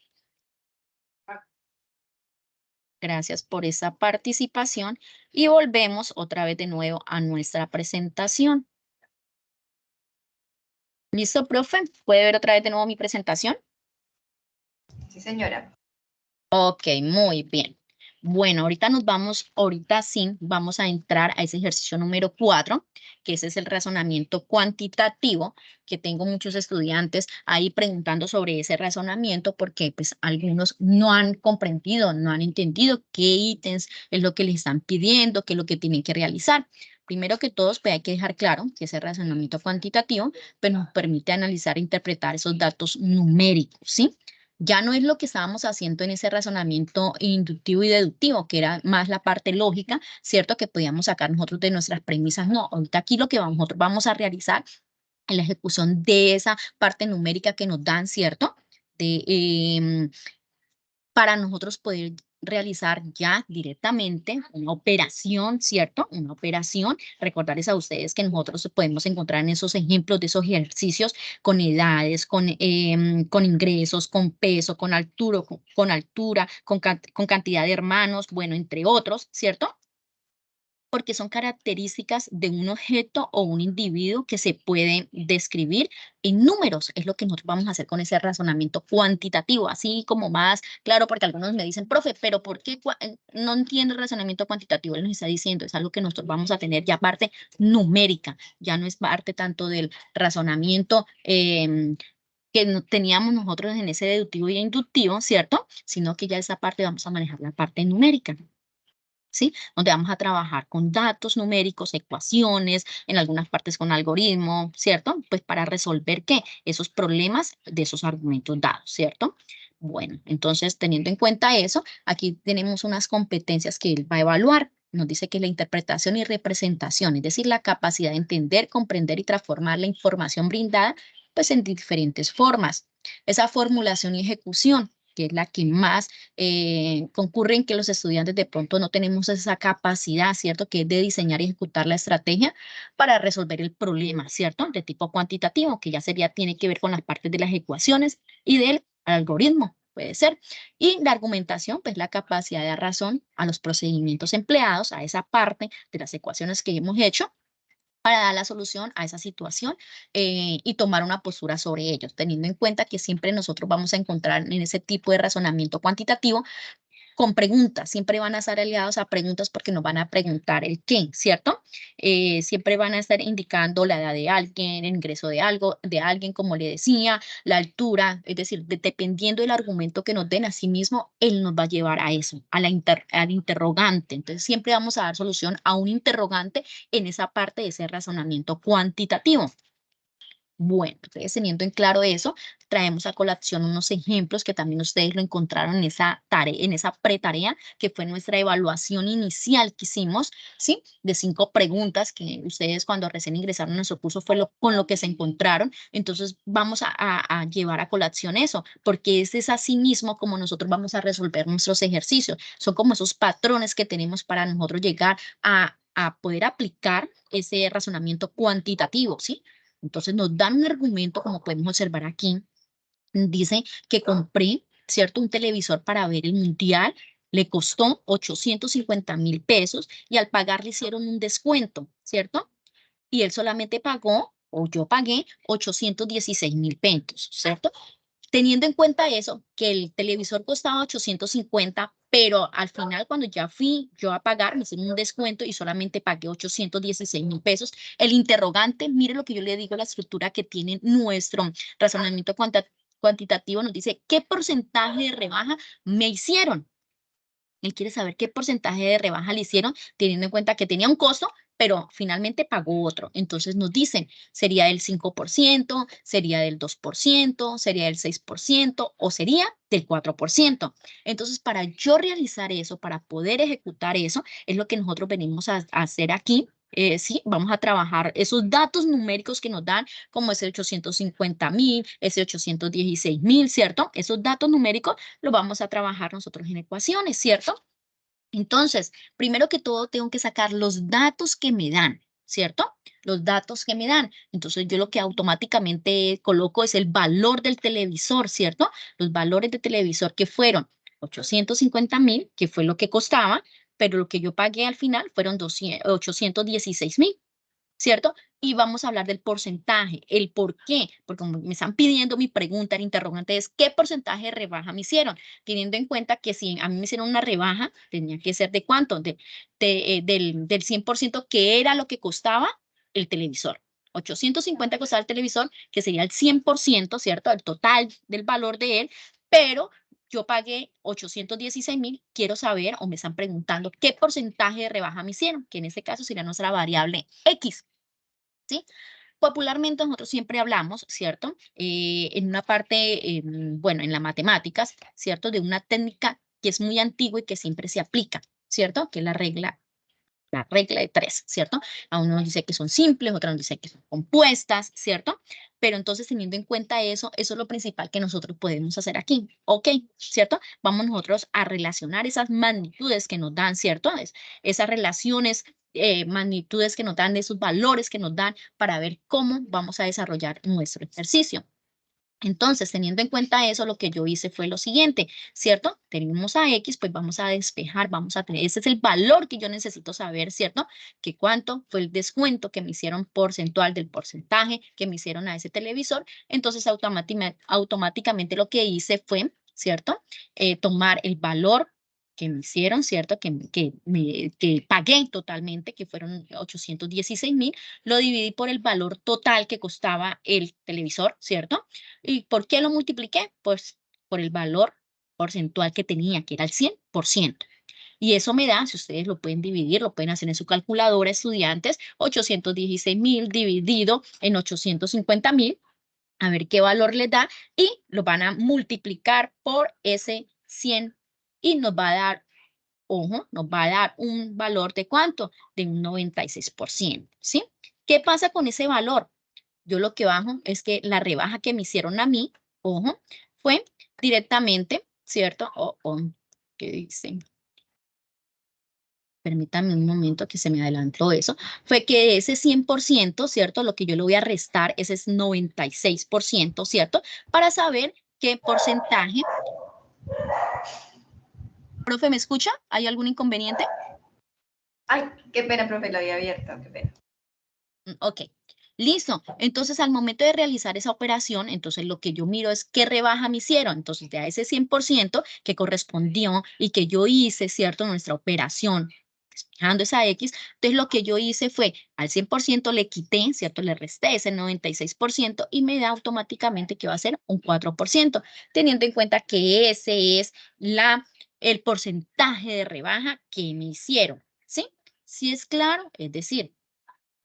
Gracias por esa participación y volvemos otra vez de nuevo a nuestra presentación. ¿Listo, profe? ¿Puede ver otra vez de nuevo mi presentación? Sí, señora. Ok, muy bien. Bueno, ahorita sí, vamos a entrar a ese ejercicio número 4, que ese es el razonamiento cuantitativo, que tengo muchos estudiantes ahí preguntando sobre ese razonamiento porque pues algunos no han comprendido, no han entendido qué ítems es lo que les están pidiendo, qué es lo que tienen que realizar. Primero que todo, pues hay que dejar claro que ese razonamiento cuantitativo pues, nos permite analizar e interpretar esos datos numéricos, ¿sí? Ya no es lo que estábamos haciendo en ese razonamiento inductivo y deductivo, que era más la parte lógica, ¿cierto? Que podíamos sacar nosotros de nuestras premisas. No, ahorita aquí lo que nosotros vamos a realizar es la ejecución de esa parte numérica que nos dan, ¿cierto? Para nosotros poder realizar ya directamente una operación, ¿cierto? Una operación. Recordarles a ustedes que nosotros podemos encontrar en esos ejemplos de esos ejercicios con edades, con ingresos, con peso, con altura, con cantidad de hermanos, bueno, entre otros, ¿cierto? Porque son características de un objeto o un individuo que se pueden describir en números. Es lo que nosotros vamos a hacer con ese razonamiento cuantitativo, así como más claro, porque algunos me dicen, profe, pero ¿por qué no entiendo el razonamiento cuantitativo? Él nos está diciendo, es algo que nosotros vamos a tener ya parte numérica, ya no es parte tanto del razonamiento que teníamos nosotros en ese deductivo y inductivo, ¿cierto? Sino que ya esa parte vamos a manejar la parte numérica. ¿Sí? Donde vamos a trabajar con datos numéricos, ecuaciones, en algunas partes con algoritmo, ¿cierto? Pues para resolver, ¿qué? Esos problemas de esos argumentos dados, ¿cierto? Bueno, entonces, teniendo en cuenta eso, aquí tenemos unas competencias que él va a evaluar. Nos dice que la interpretación y representación, es decir, la capacidad de entender, comprender y transformar la información brindada, pues en diferentes formas. Esa formulación y ejecución, que es la que más concurre en que los estudiantes de pronto no tenemos esa capacidad, ¿cierto? Que es de diseñar y ejecutar la estrategia para resolver el problema, ¿cierto? De tipo cuantitativo, que ya tiene que ver con las partes de las ecuaciones y del algoritmo, puede ser. Y la argumentación, pues la capacidad de dar razón a los procedimientos empleados, a esa parte de las ecuaciones que hemos hecho, para dar la solución a esa situación y tomar una postura sobre ellos, teniendo en cuenta que siempre nosotros vamos a encontrar en ese tipo de razonamiento cuantitativo con preguntas, siempre van a estar aliados a preguntas porque nos van a preguntar el qué, ¿cierto? Siempre van a estar indicando la edad de alguien, el ingreso de alguien, como le decía, la altura, es decir, dependiendo del argumento que nos den, a sí mismo, él nos va a llevar a eso, al interrogante. Entonces, siempre vamos a dar solución a un interrogante en esa parte de ese razonamiento cuantitativo. Bueno, entonces teniendo en claro eso, traemos a colación unos ejemplos que también ustedes lo encontraron en esa tarea, en esa pretarea, que fue nuestra evaluación inicial que hicimos, ¿sí? De 5 preguntas que ustedes cuando recién ingresaron a nuestro curso fue con lo que se encontraron. Entonces vamos a llevar a colación eso, porque es así mismo como nosotros vamos a resolver nuestros ejercicios. Son como esos patrones que tenemos para nosotros llegar a poder aplicar ese razonamiento cuantitativo, ¿sí? Entonces nos dan un argumento, como podemos observar aquí. Dice que compré, ¿cierto? Un televisor para ver el mundial. Le costó 850.000 pesos y al pagar le hicieron un descuento, ¿cierto? Y él solamente pagó, o yo pagué, 816.000 pesos, ¿cierto? Teniendo en cuenta eso, que el televisor costaba 850, pero al final cuando ya fui yo a pagar, me hicieron un descuento y solamente pagué 816.000 pesos. El interrogante, mire lo que yo le digo, la estructura que tiene nuestro razonamiento cuantitativo, nos dice, ¿qué porcentaje de rebaja me hicieron? Él quiere saber qué porcentaje de rebaja le hicieron, teniendo en cuenta que tenía un costo, pero finalmente pagó otro. Entonces nos dicen, sería del 5%, sería del 2%, sería del 6% o sería del 4%. Entonces, para yo realizar eso, para poder ejecutar eso, es lo que nosotros venimos a hacer aquí. Sí, vamos a trabajar esos datos numéricos que nos dan, como ese 850.000, ese 816.000, ¿cierto? Esos datos numéricos los vamos a trabajar nosotros en ecuaciones, ¿cierto? Entonces, primero que todo, tengo que sacar los datos que me dan, ¿cierto? Los datos que me dan. Entonces, yo lo que automáticamente coloco es el valor del televisor, ¿cierto? Los valores de televisor que fueron 850.000, que fue lo que costaba, pero lo que yo pagué al final fueron 816.000. ¿Cierto? Y vamos a hablar del porcentaje, el por qué, porque como me están pidiendo mi pregunta, el interrogante es, ¿qué porcentaje de rebaja me hicieron? Teniendo en cuenta que si a mí me hicieron una rebaja, tenía que ser ¿de cuánto? Del 100% que era lo que costaba el televisor. 850 costaba el televisor, que sería el 100%, ¿cierto? El total del valor de él, pero yo pagué 816.000, quiero saber, o me están preguntando, ¿qué porcentaje de rebaja me hicieron? Que en este caso sería nuestra variable X. ¿Sí? Popularmente nosotros siempre hablamos, ¿cierto? En una parte, bueno, en las matemáticas, ¿cierto? De una técnica que es muy antigua y que siempre se aplica, ¿cierto? Que es la regla la regla de 3, ¿cierto? A uno nos dice que son simples, otro nos dice que son compuestas, ¿cierto? Pero entonces, teniendo en cuenta eso, eso es lo principal que nosotros podemos hacer aquí, ¿ok? ¿Cierto? Vamos nosotros a relacionar esas magnitudes que nos dan, ¿cierto? Esas relaciones, magnitudes que nos dan, de esos valores que nos dan para ver cómo vamos a desarrollar nuestro ejercicio. Entonces, teniendo en cuenta eso, lo que yo hice fue lo siguiente, ¿cierto? Tenemos a X, pues vamos a despejar, vamos a tener, ese es el valor que yo necesito saber, ¿cierto? Que cuánto fue el descuento que me hicieron porcentual del porcentaje que me hicieron a ese televisor. Entonces, automáticamente lo que hice fue, ¿cierto? Tomar el valor que me hicieron, ¿cierto? Que pagué totalmente, que fueron 816,000, lo dividí por el valor total que costaba el televisor, ¿cierto? ¿Y por qué lo multipliqué? Pues por el valor porcentual que tenía, que era el 100%. Y eso me da, si ustedes lo pueden dividir, lo pueden hacer en su calculadora, estudiantes, 816,000 dividido en 850,000, a ver qué valor les da, y lo van a multiplicar por ese 100 y nos va a dar, ojo, nos va a dar un valor de ¿cuánto? De un 96%, ¿sí? ¿Qué pasa con ese valor? Yo lo que bajo es que la rebaja que me hicieron a mí, ojo, fue directamente, ¿cierto? ¿Qué dicen? Permítanme un momento que se me adelantó eso. Fue que de ese 100%, ¿cierto? Lo que yo le voy a restar, ese es 96%, ¿cierto? Para saber qué porcentaje. Profe, ¿me escucha? ¿Hay algún inconveniente? Ay, qué pena, profe, la había abierto, qué pena. Ok, listo. Entonces, al momento de realizar esa operación, entonces lo que yo miro es qué rebaja me hicieron. Entonces, de a ese 100% que correspondió y que yo hice, ¿cierto? Nuestra operación, despejando esa X, entonces lo que yo hice fue, al 100% le quité, ¿cierto? Le resté ese 96% y me da automáticamente que va a ser un 4%, teniendo en cuenta que ese es el porcentaje de rebaja que me hicieron, ¿sí? ¿Sí es claro? Es decir,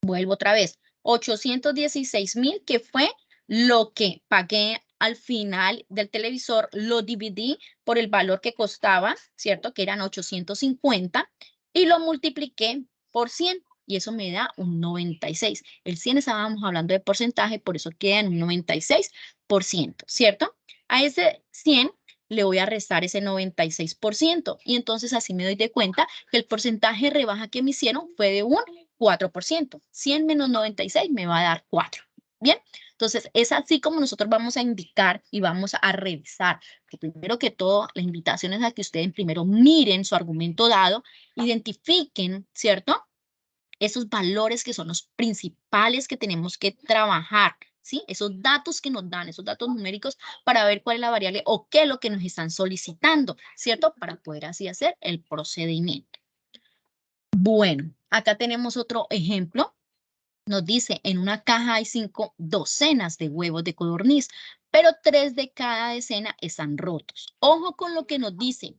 vuelvo otra vez, 816,000, que fue lo que pagué al final del televisor, lo dividí por el valor que costaba, ¿cierto? Que eran 850, y lo multipliqué por 100, y eso me da un 96. El 100 estábamos hablando de porcentaje, por eso queda en un 96%, ¿cierto? A ese 100 le voy a restar ese 96%, y entonces así me doy de cuenta que el porcentaje de rebaja que me hicieron fue de un 4%. 100 menos 96 me va a dar 4. Bien, entonces es así como nosotros vamos a indicar y vamos a revisar. Que primero que todo, la invitación es a que ustedes primero miren su argumento dado, identifiquen, ¿cierto? Esos valores que son los principales que tenemos que trabajar, ¿sí? Esos datos que nos dan, esos datos numéricos, para ver cuál es la variable o qué es lo que nos están solicitando, ¿cierto? Para poder así hacer el procedimiento. Bueno, acá tenemos otro ejemplo. Nos dice, en una caja hay 5 docenas de huevos de codorniz, pero 3 de cada decena están rotos. Ojo con lo que nos dice.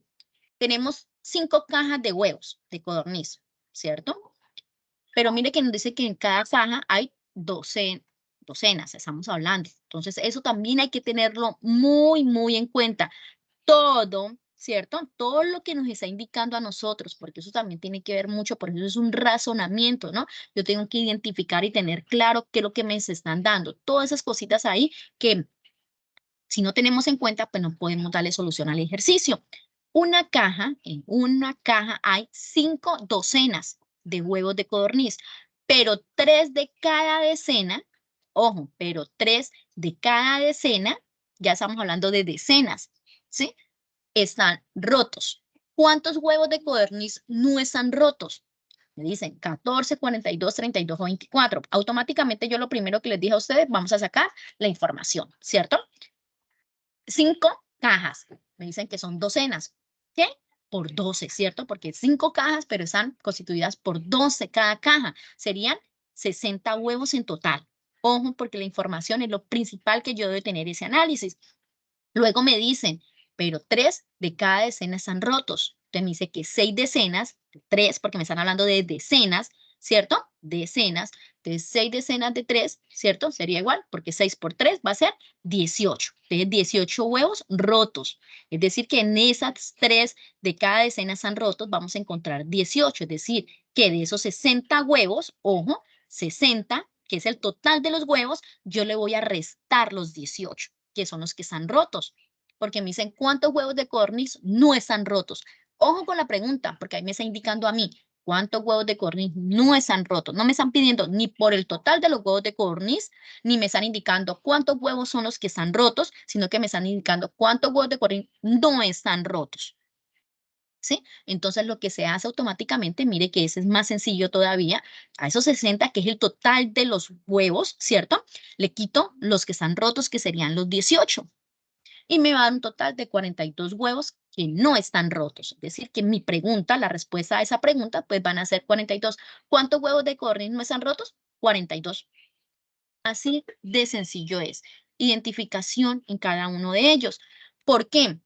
Tenemos 5 cajas de huevos de codorniz, ¿cierto? Pero mire que nos dice que en cada caja hay docenas, estamos hablando. Entonces, eso también hay que tenerlo muy, muy en cuenta. Todo, ¿cierto? Todo lo que nos está indicando a nosotros, porque eso también tiene que ver mucho, por eso es un razonamiento, ¿no? Yo tengo que identificar y tener claro qué es lo que me están dando. Todas esas cositas ahí que si no tenemos en cuenta, pues no podemos darle solución al ejercicio. En una caja hay 5 docenas de huevos de codorniz, pero 3 de cada decena, ojo, pero 3 de cada decena, ya estamos hablando de decenas, ¿sí? Están rotos. ¿Cuántos huevos de codorniz no están rotos? Me dicen 14, 42, 32 o 24. Automáticamente yo lo primero que les dije a ustedes, vamos a sacar la información, ¿cierto? 5 cajas. Me dicen que son docenas. ¿Qué? Por 12, ¿cierto? Porque 5 cajas, pero están constituidas por 12 cada caja. Serían 60 huevos en total. Ojo, porque la información es lo principal que yo debo tener ese análisis. Luego me dicen, pero 3 de cada decena están rotos. Entonces me dice que 6 decenas, 3, porque me están hablando de decenas, ¿cierto? Decenas. Entonces 6 decenas de 3, ¿cierto? Sería igual, porque 6 por 3 va a ser 18. Entonces 18 huevos rotos. Es decir, que en esas 3 de cada decena están rotos, vamos a encontrar 18. Es decir, que de esos 60 huevos, ojo, 60, que es el total de los huevos, yo le voy a restar los 18, que son los que están rotos. Porque me dicen, ¿cuántos huevos de codorniz no están rotos? Ojo con la pregunta, porque ahí me está indicando a mí, ¿cuántos huevos de codorniz no están rotos? No me están pidiendo ni por el total de los huevos de codorniz, ni me están indicando cuántos huevos son los que están rotos, sino que me están indicando cuántos huevos de codorniz no están rotos. ¿Sí? Entonces lo que se hace automáticamente, mire que ese es más sencillo todavía, a esos 60, que es el total de los huevos, ¿cierto? Le quito los que están rotos, que serían los 18. Y me va a dar un total de 42 huevos que no están rotos. Es decir, que mi pregunta, la respuesta a esa pregunta, pues van a ser 42. ¿Cuántos huevos de codorniz no están rotos? 42. Así de sencillo es. Identificación en cada uno de ellos. ¿Por qué?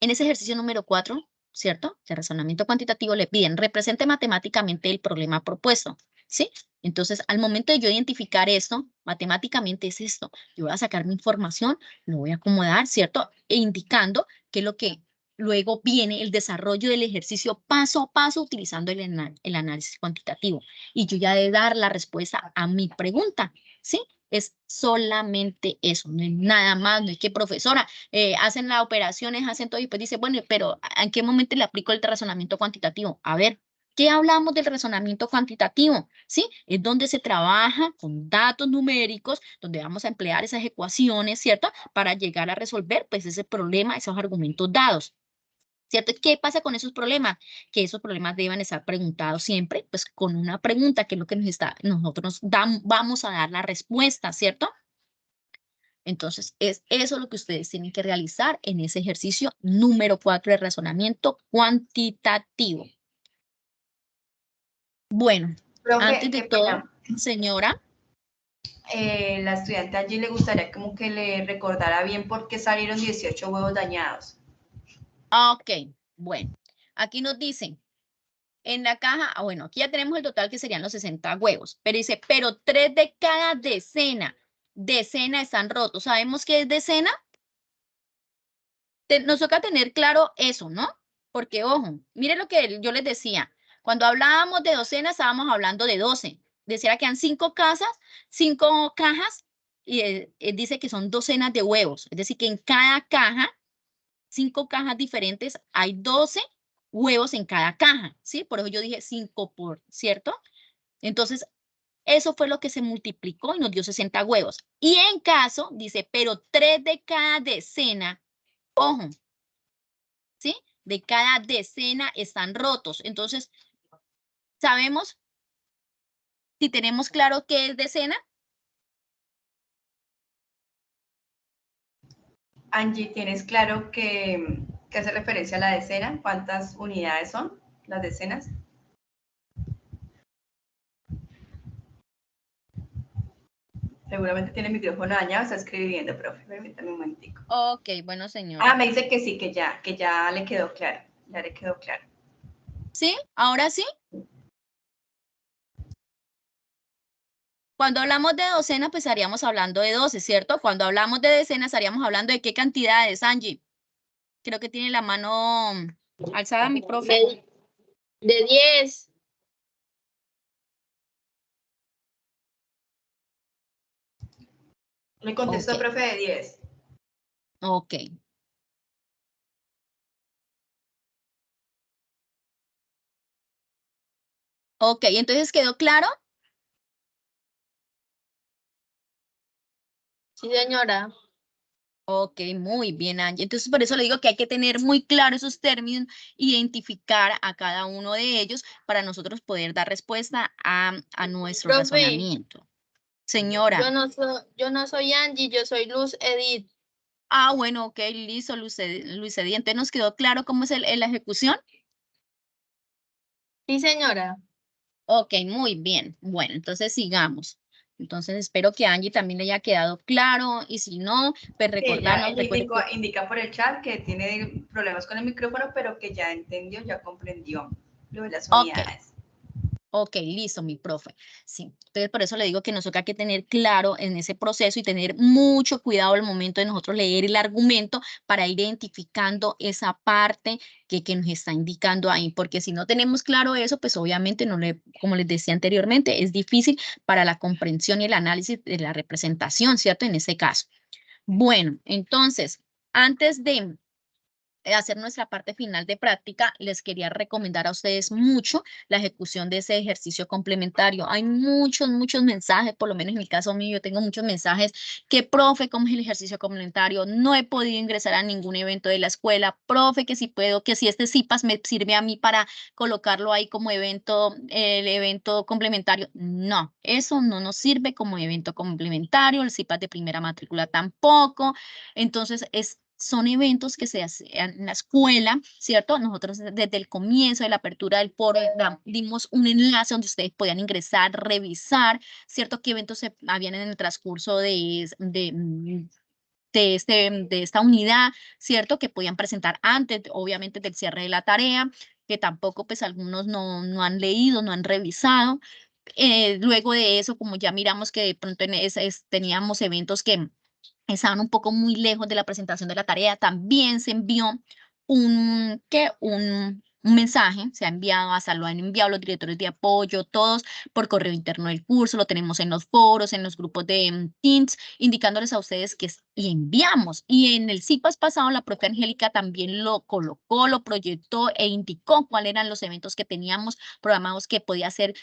En ese ejercicio número 4, ¿cierto? De razonamiento cuantitativo le piden, represente matemáticamente el problema propuesto, ¿sí? Entonces, al momento de yo identificar esto, matemáticamente es esto. Yo voy a sacar mi información, lo voy a acomodar, ¿cierto? E indicando que lo que luego viene el desarrollo del ejercicio paso a paso utilizando el análisis cuantitativo. Y yo ya de dar la respuesta a mi pregunta, ¿sí? Es solamente eso, no es nada más, no es que profesora, hacen las operaciones, hacen todo y pues dice, bueno, pero ¿en qué momento le aplico el razonamiento cuantitativo? A ver, ¿qué hablamos del razonamiento cuantitativo? ¿Sí? Es donde se trabaja con datos numéricos, donde vamos a emplear esas ecuaciones, ¿cierto? Para llegar a resolver, pues, ese problema, esos argumentos dados. ¿Cierto? ¿Qué pasa con esos problemas? Que esos problemas deben estar preguntados siempre, pues, con una pregunta, que es lo que nosotros vamos a dar la respuesta, ¿cierto? Entonces, es eso lo que ustedes tienen que realizar en ese ejercicio número 4 de razonamiento cuantitativo. Bueno, Profe, antes de qué todo, pena. señora. La estudiante allí le gustaría como que le recordara bien por qué salieron 18 huevos dañados. Ok, bueno, aquí nos dicen, en la caja, bueno, aquí ya tenemos el total que serían los 60 huevos, pero dice, pero 3 de cada decena están rotos. ¿Sabemos qué es decena? Nos toca tener claro eso, ¿no? Porque, ojo, mire lo que yo les decía. Cuando hablábamos de docenas, estábamos hablando de 12. Decía que eran 5 cajas, y dice que son docenas de huevos. Es decir, que en cada caja, 5 cajas diferentes, hay 12 huevos en cada caja, ¿sí? Por eso yo dije 5 ¿cierto? Entonces, eso fue lo que se multiplicó y nos dio 60 huevos. Y en caso, dice, pero 3 de cada decena, ojo, ¿sí? De cada decena están rotos. Entonces, ¿sabemos si tenemos claro qué es decena? Angie, ¿tienes claro que hace referencia a la decena? ¿Cuántas unidades son las decenas? Seguramente tiene el micrófono dañado, está escribiendo, profe. Permítame un momentico. Ok, bueno, señora. Ah, me dice que sí, que ya le quedó claro. Ya le quedó claro. ¿Sí? ¿Ahora sí? Cuando hablamos de docenas, pues estaríamos hablando de 12, ¿cierto? Cuando hablamos de decenas, estaríamos hablando de qué cantidades, Angie. Creo que tiene la mano alzada mi profe. De 10. Le contestó, Ok. profe, de 10. Ok. Ok, entonces, ¿quedó claro? Sí, señora. Ok, muy bien, Angie. Entonces, por eso le digo que hay que tener muy claro esos términos, identificar a cada uno de ellos para nosotros poder dar respuesta a nuestro Profe, razonamiento. Señora. yo no soy Angie, yo soy Luz Edith. Ah, bueno, ok, listo, Luis Edith. Entonces, ¿nos quedó claro cómo es la ejecución? Sí, señora. Ok, muy bien. Bueno, entonces sigamos. Entonces, espero que a Angie también le haya quedado claro y si no, pues Ella recordarnos, recuerde que... indica por el chat que tiene problemas con el micrófono, pero que ya entendió, ya comprendió lo de las Ok, unidades. Ok, listo, mi profe. Sí, entonces por eso le digo que nosotros hay que tener claro en ese proceso y tener mucho cuidado al momento de nosotros leer el argumento para ir identificando esa parte que nos está indicando ahí, porque si no tenemos claro eso, pues obviamente no le, como les decía anteriormente, es difícil para la comprensión y el análisis de la representación, ¿cierto? En ese caso. Bueno, entonces, antes de hacer nuestra parte final de práctica, les quería recomendar a ustedes mucho la ejecución de ese ejercicio complementario. Hay muchos mensajes, por lo menos en el caso mío, yo tengo muchos mensajes que, profe, ¿cómo es el ejercicio complementario? No he podido ingresar a ningún evento de la escuela. Profe, que si puedo, que si este CIPAS me sirve a mí para colocarlo ahí como evento, el evento complementario. No, eso no nos sirve como evento complementario, el CIPAS de primera matrícula tampoco. Entonces, son eventos que se hacen en la escuela, ¿cierto? Nosotros desde el comienzo de la apertura del foro dimos un enlace donde ustedes podían ingresar, revisar, ¿cierto? Qué eventos se habían en el transcurso de esta unidad, ¿cierto? Que podían presentar antes, obviamente, del cierre de la tarea, que tampoco, pues, algunos no han leído, no han revisado. Luego de eso, como ya miramos que de pronto teníamos eventos que estaban un poco muy lejos de la presentación de la tarea, también se envió un mensaje, se ha enviado, hasta lo han enviado los directores de apoyo, todos por correo interno del curso, lo tenemos en los foros, en los grupos de Teams, indicándoles a ustedes que y enviamos. Y en el CIPAS pasado, la profe Angélica también lo colocó, lo proyectó e indicó cuáles eran los eventos que teníamos programados que podía ser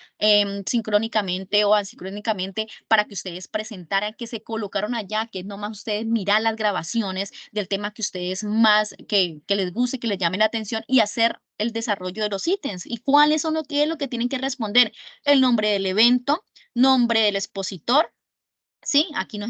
sincrónicamente o asincrónicamente para que ustedes presentaran, que se colocaron allá, que es nomás ustedes mirar las grabaciones del tema que ustedes más, que les guste, que les llame la atención y hacer el desarrollo de los ítems. ¿Y cuáles son qué es lo que tienen que responder? El nombre del evento, nombre del expositor. Sí, aquí nos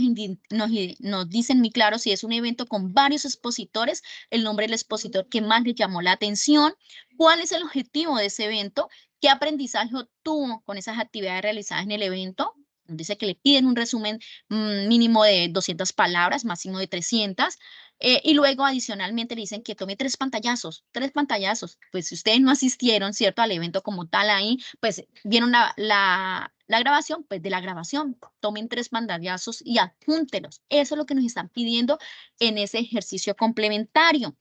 dicen muy claro si es un evento con varios expositores, el nombre del expositor que más les llamó la atención, cuál es el objetivo de ese evento, qué aprendizaje obtuvo con esas actividades realizadas en el evento. Dice que le piden un resumen mínimo de 200 palabras, máximo de 300. Y luego adicionalmente le dicen que tome 3 pantallazos, 3 pantallazos. Pues si ustedes no asistieron, ¿cierto? Al evento como tal ahí, pues vieron la grabación, pues de la grabación, tomen 3 pantallazos y adjúntelos. Eso es lo que nos están pidiendo en ese ejercicio complementario.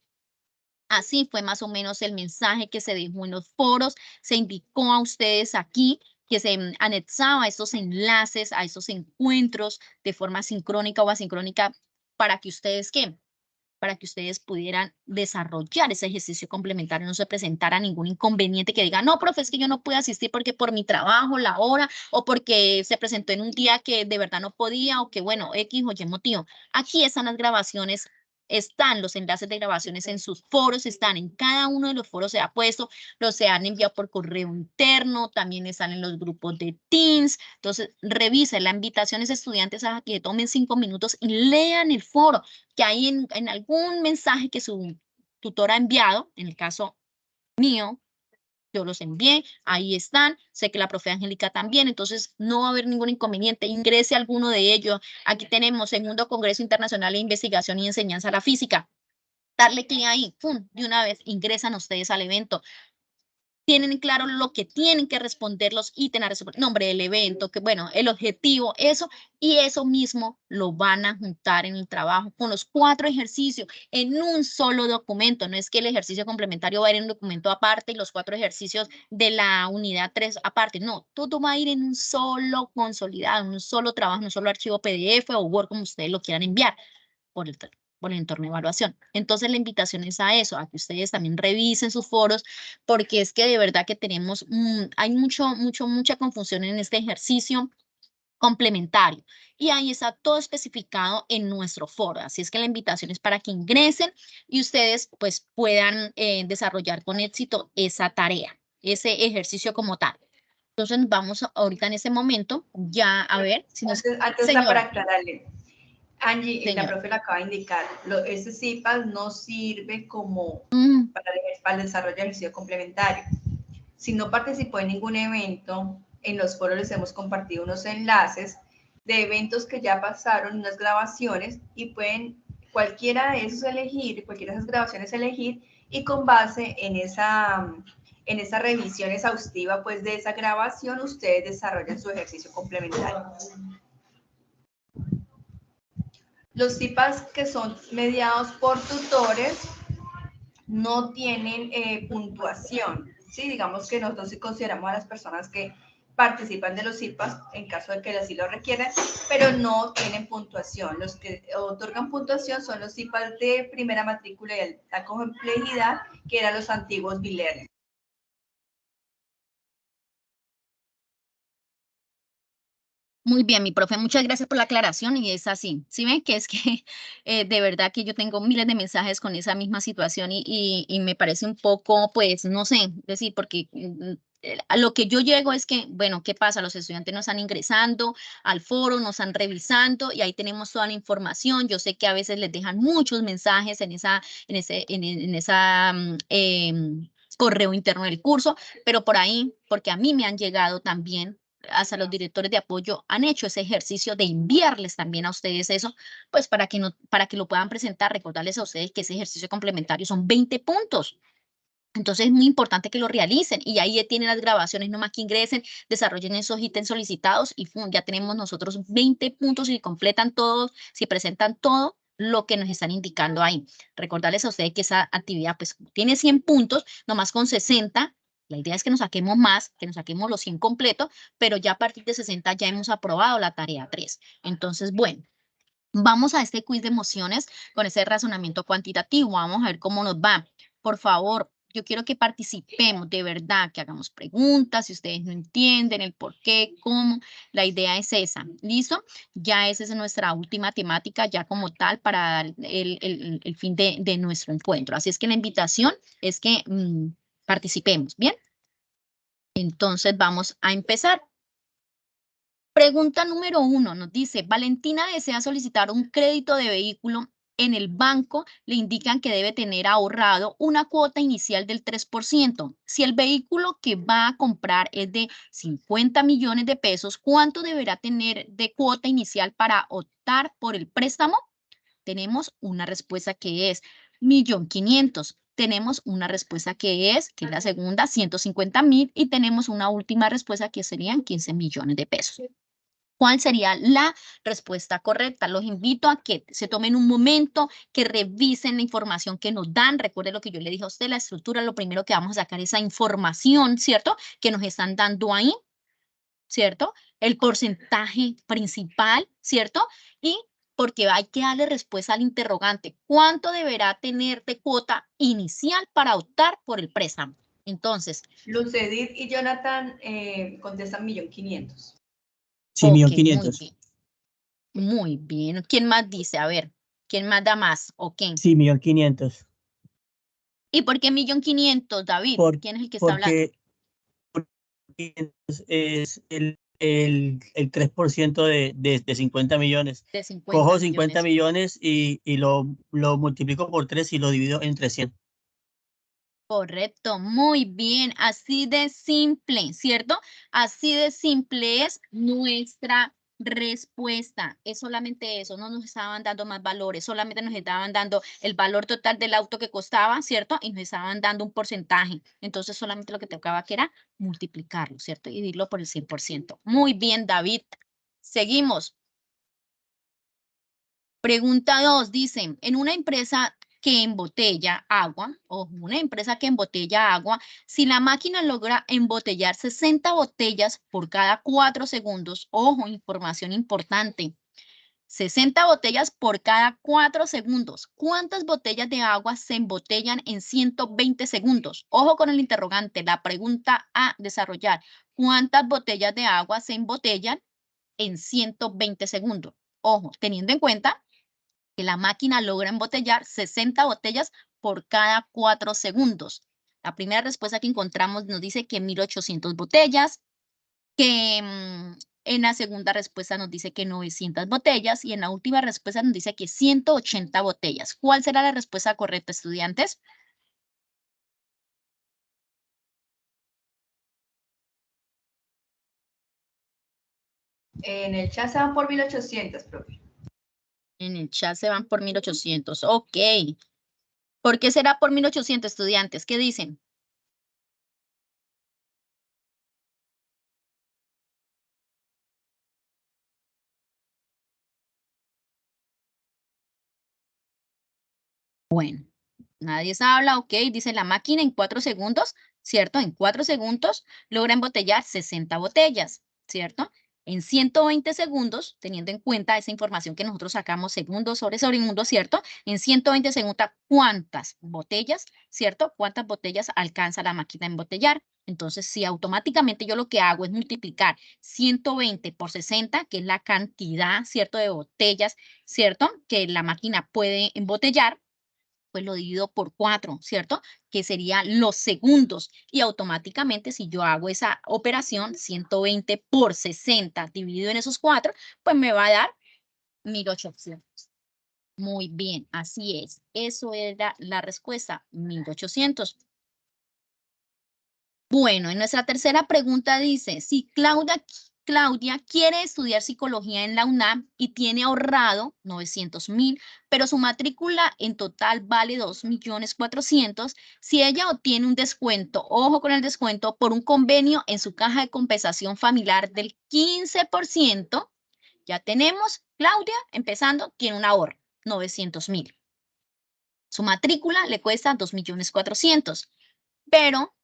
Así fue más o menos el mensaje que se dejó en los foros, se indicó a ustedes aquí que se anexaba a esos enlaces, a esos encuentros de forma sincrónica o asincrónica para que ustedes, ¿qué? Para que ustedes pudieran desarrollar ese ejercicio complementario, no se presentara ningún inconveniente que diga, no, profe, es que yo no puedo asistir porque por mi trabajo, la hora, o porque se presentó en un día que de verdad no podía, o que bueno, X o Y motivo. Aquí están las grabaciones, están los enlaces de grabaciones en sus foros, están en cada uno de los foros, se ha puesto, los se han enviado por correo interno, también están en los grupos de Teams. Entonces, revisen, la invitación es a estudiantes a que tomen 5 minutos y lean el foro, que hay en algún mensaje que su tutor ha enviado, en el caso mío, yo los envié, ahí están, sé que la profe Angélica también, entonces no va a haber ningún inconveniente, ingrese a alguno de ellos. Aquí tenemos Segundo Congreso Internacional de Investigación y Enseñanza a la Física, darle clic ahí, ¡pum!, de una vez ingresan ustedes al evento. Tienen claro lo que tienen que responder los ítems, nombre del evento, que bueno, el objetivo, eso, y eso mismo lo van a juntar en el trabajo con los 4 ejercicios en un solo documento. No es que el ejercicio complementario va a ir en un documento aparte y los 4 ejercicios de la unidad 3 aparte. No, todo va a ir en un solo consolidado, en un solo trabajo, en un solo archivo PDF o Word, como ustedes lo quieran enviar por el entorno de evaluación. Entonces, la invitación es a eso, a que ustedes también revisen sus foros, porque es que de verdad que tenemos, hay mucha confusión en este ejercicio complementario. Y ahí está todo especificado en nuestro foro. Así es que la invitación es para que ingresen y ustedes pues puedan desarrollar con éxito esa tarea, ese ejercicio como tal. Entonces, vamos ahorita en ese momento ya a ver si nos... Antes Señora, para aclararle. Angie, la señora. profe le acaba de indicar, ese CIPAS no sirve como para el desarrollo del ejercicio complementario. Si no participó en ningún evento, en los foros les hemos compartido unos enlaces de eventos que ya pasaron, unas grabaciones, y pueden cualquiera de esos elegir, cualquiera de esas grabaciones elegir, y con base en en esa revisión exhaustiva pues de esa grabación ustedes desarrollan su ejercicio complementario. Los CIPAS que son mediados por tutores no tienen puntuación, ¿sí? Digamos que nosotros sí consideramos a las personas que participan de los CIPAS en caso de que así lo requieran, pero no tienen puntuación. Los que otorgan puntuación son los CIPAS de primera matrícula y alta complejidad, que eran los antiguos BILER. Muy bien, mi profe, muchas gracias por la aclaración y es así. ¿Sí ven? Que es que de verdad que yo tengo miles de mensajes con esa misma situación y me parece un poco, pues, no sé, decir, porque a lo que yo llego es que, bueno, ¿qué pasa? Los estudiantes nos están ingresando al foro, nos están revisando y ahí tenemos toda la información. Yo sé que a veces les dejan muchos mensajes en esa correo interno del curso, pero por ahí, porque a mí me han llegado también hasta los directores de apoyo han hecho ese ejercicio de enviarles también a ustedes eso, pues para que lo puedan presentar, recordarles a ustedes que ese ejercicio complementario son 20 puntos. Entonces es muy importante que lo realicen y ahí tienen las grabaciones, nomás que ingresen, desarrollen esos ítems solicitados y ya tenemos nosotros 20 puntos si completan todos, si presentan todo lo que nos están indicando ahí. Recordarles a ustedes que esa actividad pues tiene 100 puntos, nomás con 60. La idea es que nos saquemos más, que nos saquemos los 100 completos, pero ya a partir de 60 ya hemos aprobado la tarea 3. Entonces, bueno, vamos a este quiz de emociones con ese razonamiento cuantitativo. Vamos a ver cómo nos va. Por favor, yo quiero que participemos de verdad, que hagamos preguntas, si ustedes no entienden el por qué, cómo. La idea es esa. ¿Listo? Ya esa es nuestra última temática, ya como tal, para dar el fin de nuestro encuentro. Así es que la invitación es que participemos, ¿bien? Entonces vamos a empezar. Pregunta número 1 nos dice, Valentina desea solicitar un crédito de vehículo. En el banco le indican que debe tener ahorrado una cuota inicial del 3%. Si el vehículo que va a comprar es de 50 millones de pesos, ¿cuánto deberá tener de cuota inicial para optar por el préstamo? Tenemos una respuesta que es 1.500.000. Tenemos una respuesta que es la segunda, 150.000. Y tenemos una última respuesta que serían 15 millones de pesos. ¿Cuál sería la respuesta correcta? Los invito a que se tomen un momento, que revisen la información que nos dan. Recuerde lo que yo le dije a usted, la estructura, lo primero que vamos a sacar es esa información, ¿cierto? Que nos están dando ahí, ¿cierto? El porcentaje principal, ¿cierto? Y porque hay que darle respuesta al interrogante. ¿Cuánto deberá tener de cuota inicial para optar por el préstamo? Entonces. Lucedit y Jonathan contestan 1.500.000. Sí, Ok, 1.500.000. muy bien. Muy bien. ¿Quién más dice? A ver, ¿quién más da más? ¿O quién? Sí, 1.500.000. ¿Y por qué 1.500.000, David? ¿Quién es el que está hablando? Porque es el 3% de 50 millones. De 50 Cojo millones. 50 millones y lo multiplico por 3 y lo divido entre 100. Correcto, muy bien. Así de simple, ¿cierto? Así de simple es nuestra respuesta. Es solamente eso, no nos estaban dando más valores, solamente nos estaban dando el valor total del auto que costaba, ¿cierto? Y nos estaban dando un porcentaje. Entonces solamente lo que tocaba que era multiplicarlo, ¿cierto? Y dividirlo por el 100%. Muy bien, David. Seguimos. Pregunta 2, dicen, en una empresa que embotella agua, o una empresa que embotella agua, si la máquina logra embotellar 60 botellas por cada 4 segundos, ojo, información importante, 60 botellas por cada 4 segundos, ¿cuántas botellas de agua se embotellan en 120 segundos? Ojo con el interrogante, la pregunta a desarrollar, ¿cuántas botellas de agua se embotellan en 120 segundos? Ojo, teniendo en cuenta que la máquina logra embotellar 60 botellas por cada 4 segundos. La primera respuesta que encontramos nos dice que 1.800 botellas, que en la segunda respuesta nos dice que 900 botellas y en la última respuesta nos dice que 180 botellas. ¿Cuál será la respuesta correcta, estudiantes? En el chat se van por 1.800, profe. En el chat se van por 1.800. Ok. ¿Por qué será por 1.800, estudiantes? ¿Qué dicen? Bueno, nadie se habla, ok, dice la máquina en 4 segundos, ¿cierto? En 4 segundos logra embotellar 60 botellas, ¿cierto? En 120 segundos, teniendo en cuenta esa información que nosotros sacamos segundo sobre segundo, ¿cierto? En 120 segundos, ¿cuántas botellas, ¿cierto? ¿Cuántas botellas alcanza la máquina a embotellar? Entonces, si automáticamente yo lo que hago es multiplicar 120 por 60, que es la cantidad, ¿cierto? De botellas, ¿cierto? Que la máquina puede embotellar, pues lo divido por 4, ¿cierto? Que serían los segundos. Y automáticamente, si yo hago esa operación, 120 por 60 dividido en esos 4, pues me va a dar 1800. Muy bien, así es. Eso era la respuesta, 1800. Bueno, en nuestra tercera pregunta dice, si Claudia quiere estudiar psicología en la UNAM y tiene ahorrado 900.000, pero su matrícula en total vale 2.400.000, si ella obtiene un descuento, ojo con el descuento, por un convenio en su caja de compensación familiar del 15%, ya tenemos, Claudia, empezando, tiene un ahorro, 900.000. Su matrícula le cuesta 2.400.000, pero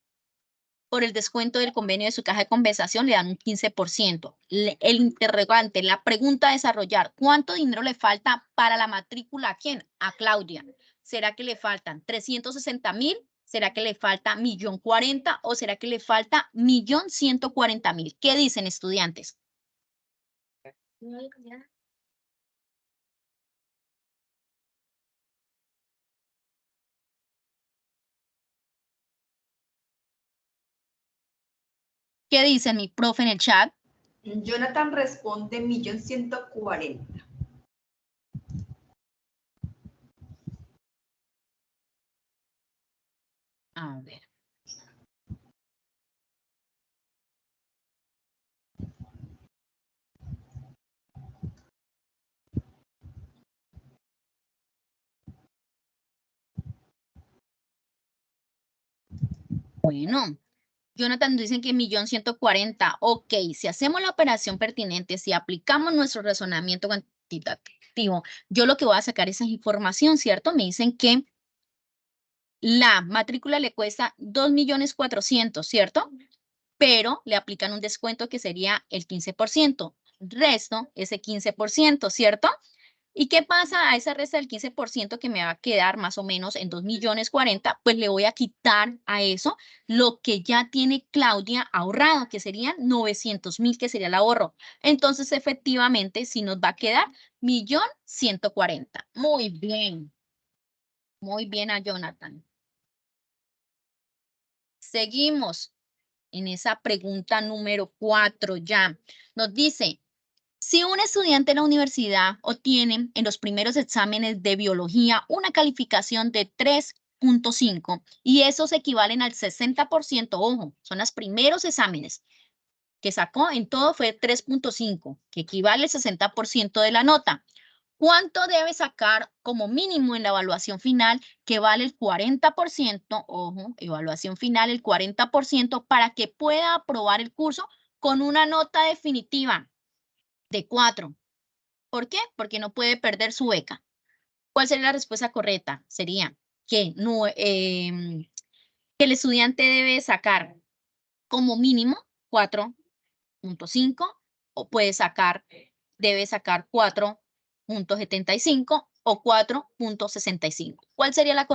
por el descuento del convenio de su caja de compensación le dan un 15%. El interrogante, la pregunta a desarrollar, ¿cuánto dinero le falta para la matrícula? ¿A quién? A Claudia. ¿Será que le faltan 360.000? ¿Será que le falta 1.040.000 o será que le falta 1.140.000? ¿Qué dicen, estudiantes? ¿Qué dice mi profe en el chat? Jonathan responde 1.140.000. A ver. Bueno, Jonathan dicen que 1.140.000. Ok, si hacemos la operación pertinente, si aplicamos nuestro razonamiento cuantitativo, yo lo que voy a sacar es esa información, ¿cierto? Me dicen que la matrícula le cuesta 2.400.000, ¿cierto? Pero le aplican un descuento que sería el 15%. Resto, ese 15%, ¿cierto? ¿Y qué pasa a esa resta del 15% que me va a quedar más o menos en 2.040.000? Pues le voy a quitar a eso lo que ya tiene Claudia ahorrado, que serían 900.000, que sería el ahorro. Entonces, efectivamente, sí nos va a quedar 1.140.000. Muy bien a Jonathan. Seguimos en esa pregunta número 4 ya. Nos dice, si un estudiante de la universidad obtiene en los primeros exámenes de biología una calificación de 3.5 y esos equivalen al 60%, ojo, son los primeros exámenes que sacó, en todo fue 3.5, que equivale al 60% de la nota. ¿Cuánto debe sacar como mínimo en la evaluación final, que vale el 40%, ojo, evaluación final el 40%, para que pueda aprobar el curso con una nota definitiva de 4? ¿Por qué? Porque no puede perder su beca. ¿Cuál sería la respuesta correcta? Sería que, no, que el estudiante debe sacar como mínimo 4.5 o debe sacar 4.75 o 4.65. ¿Cuál sería la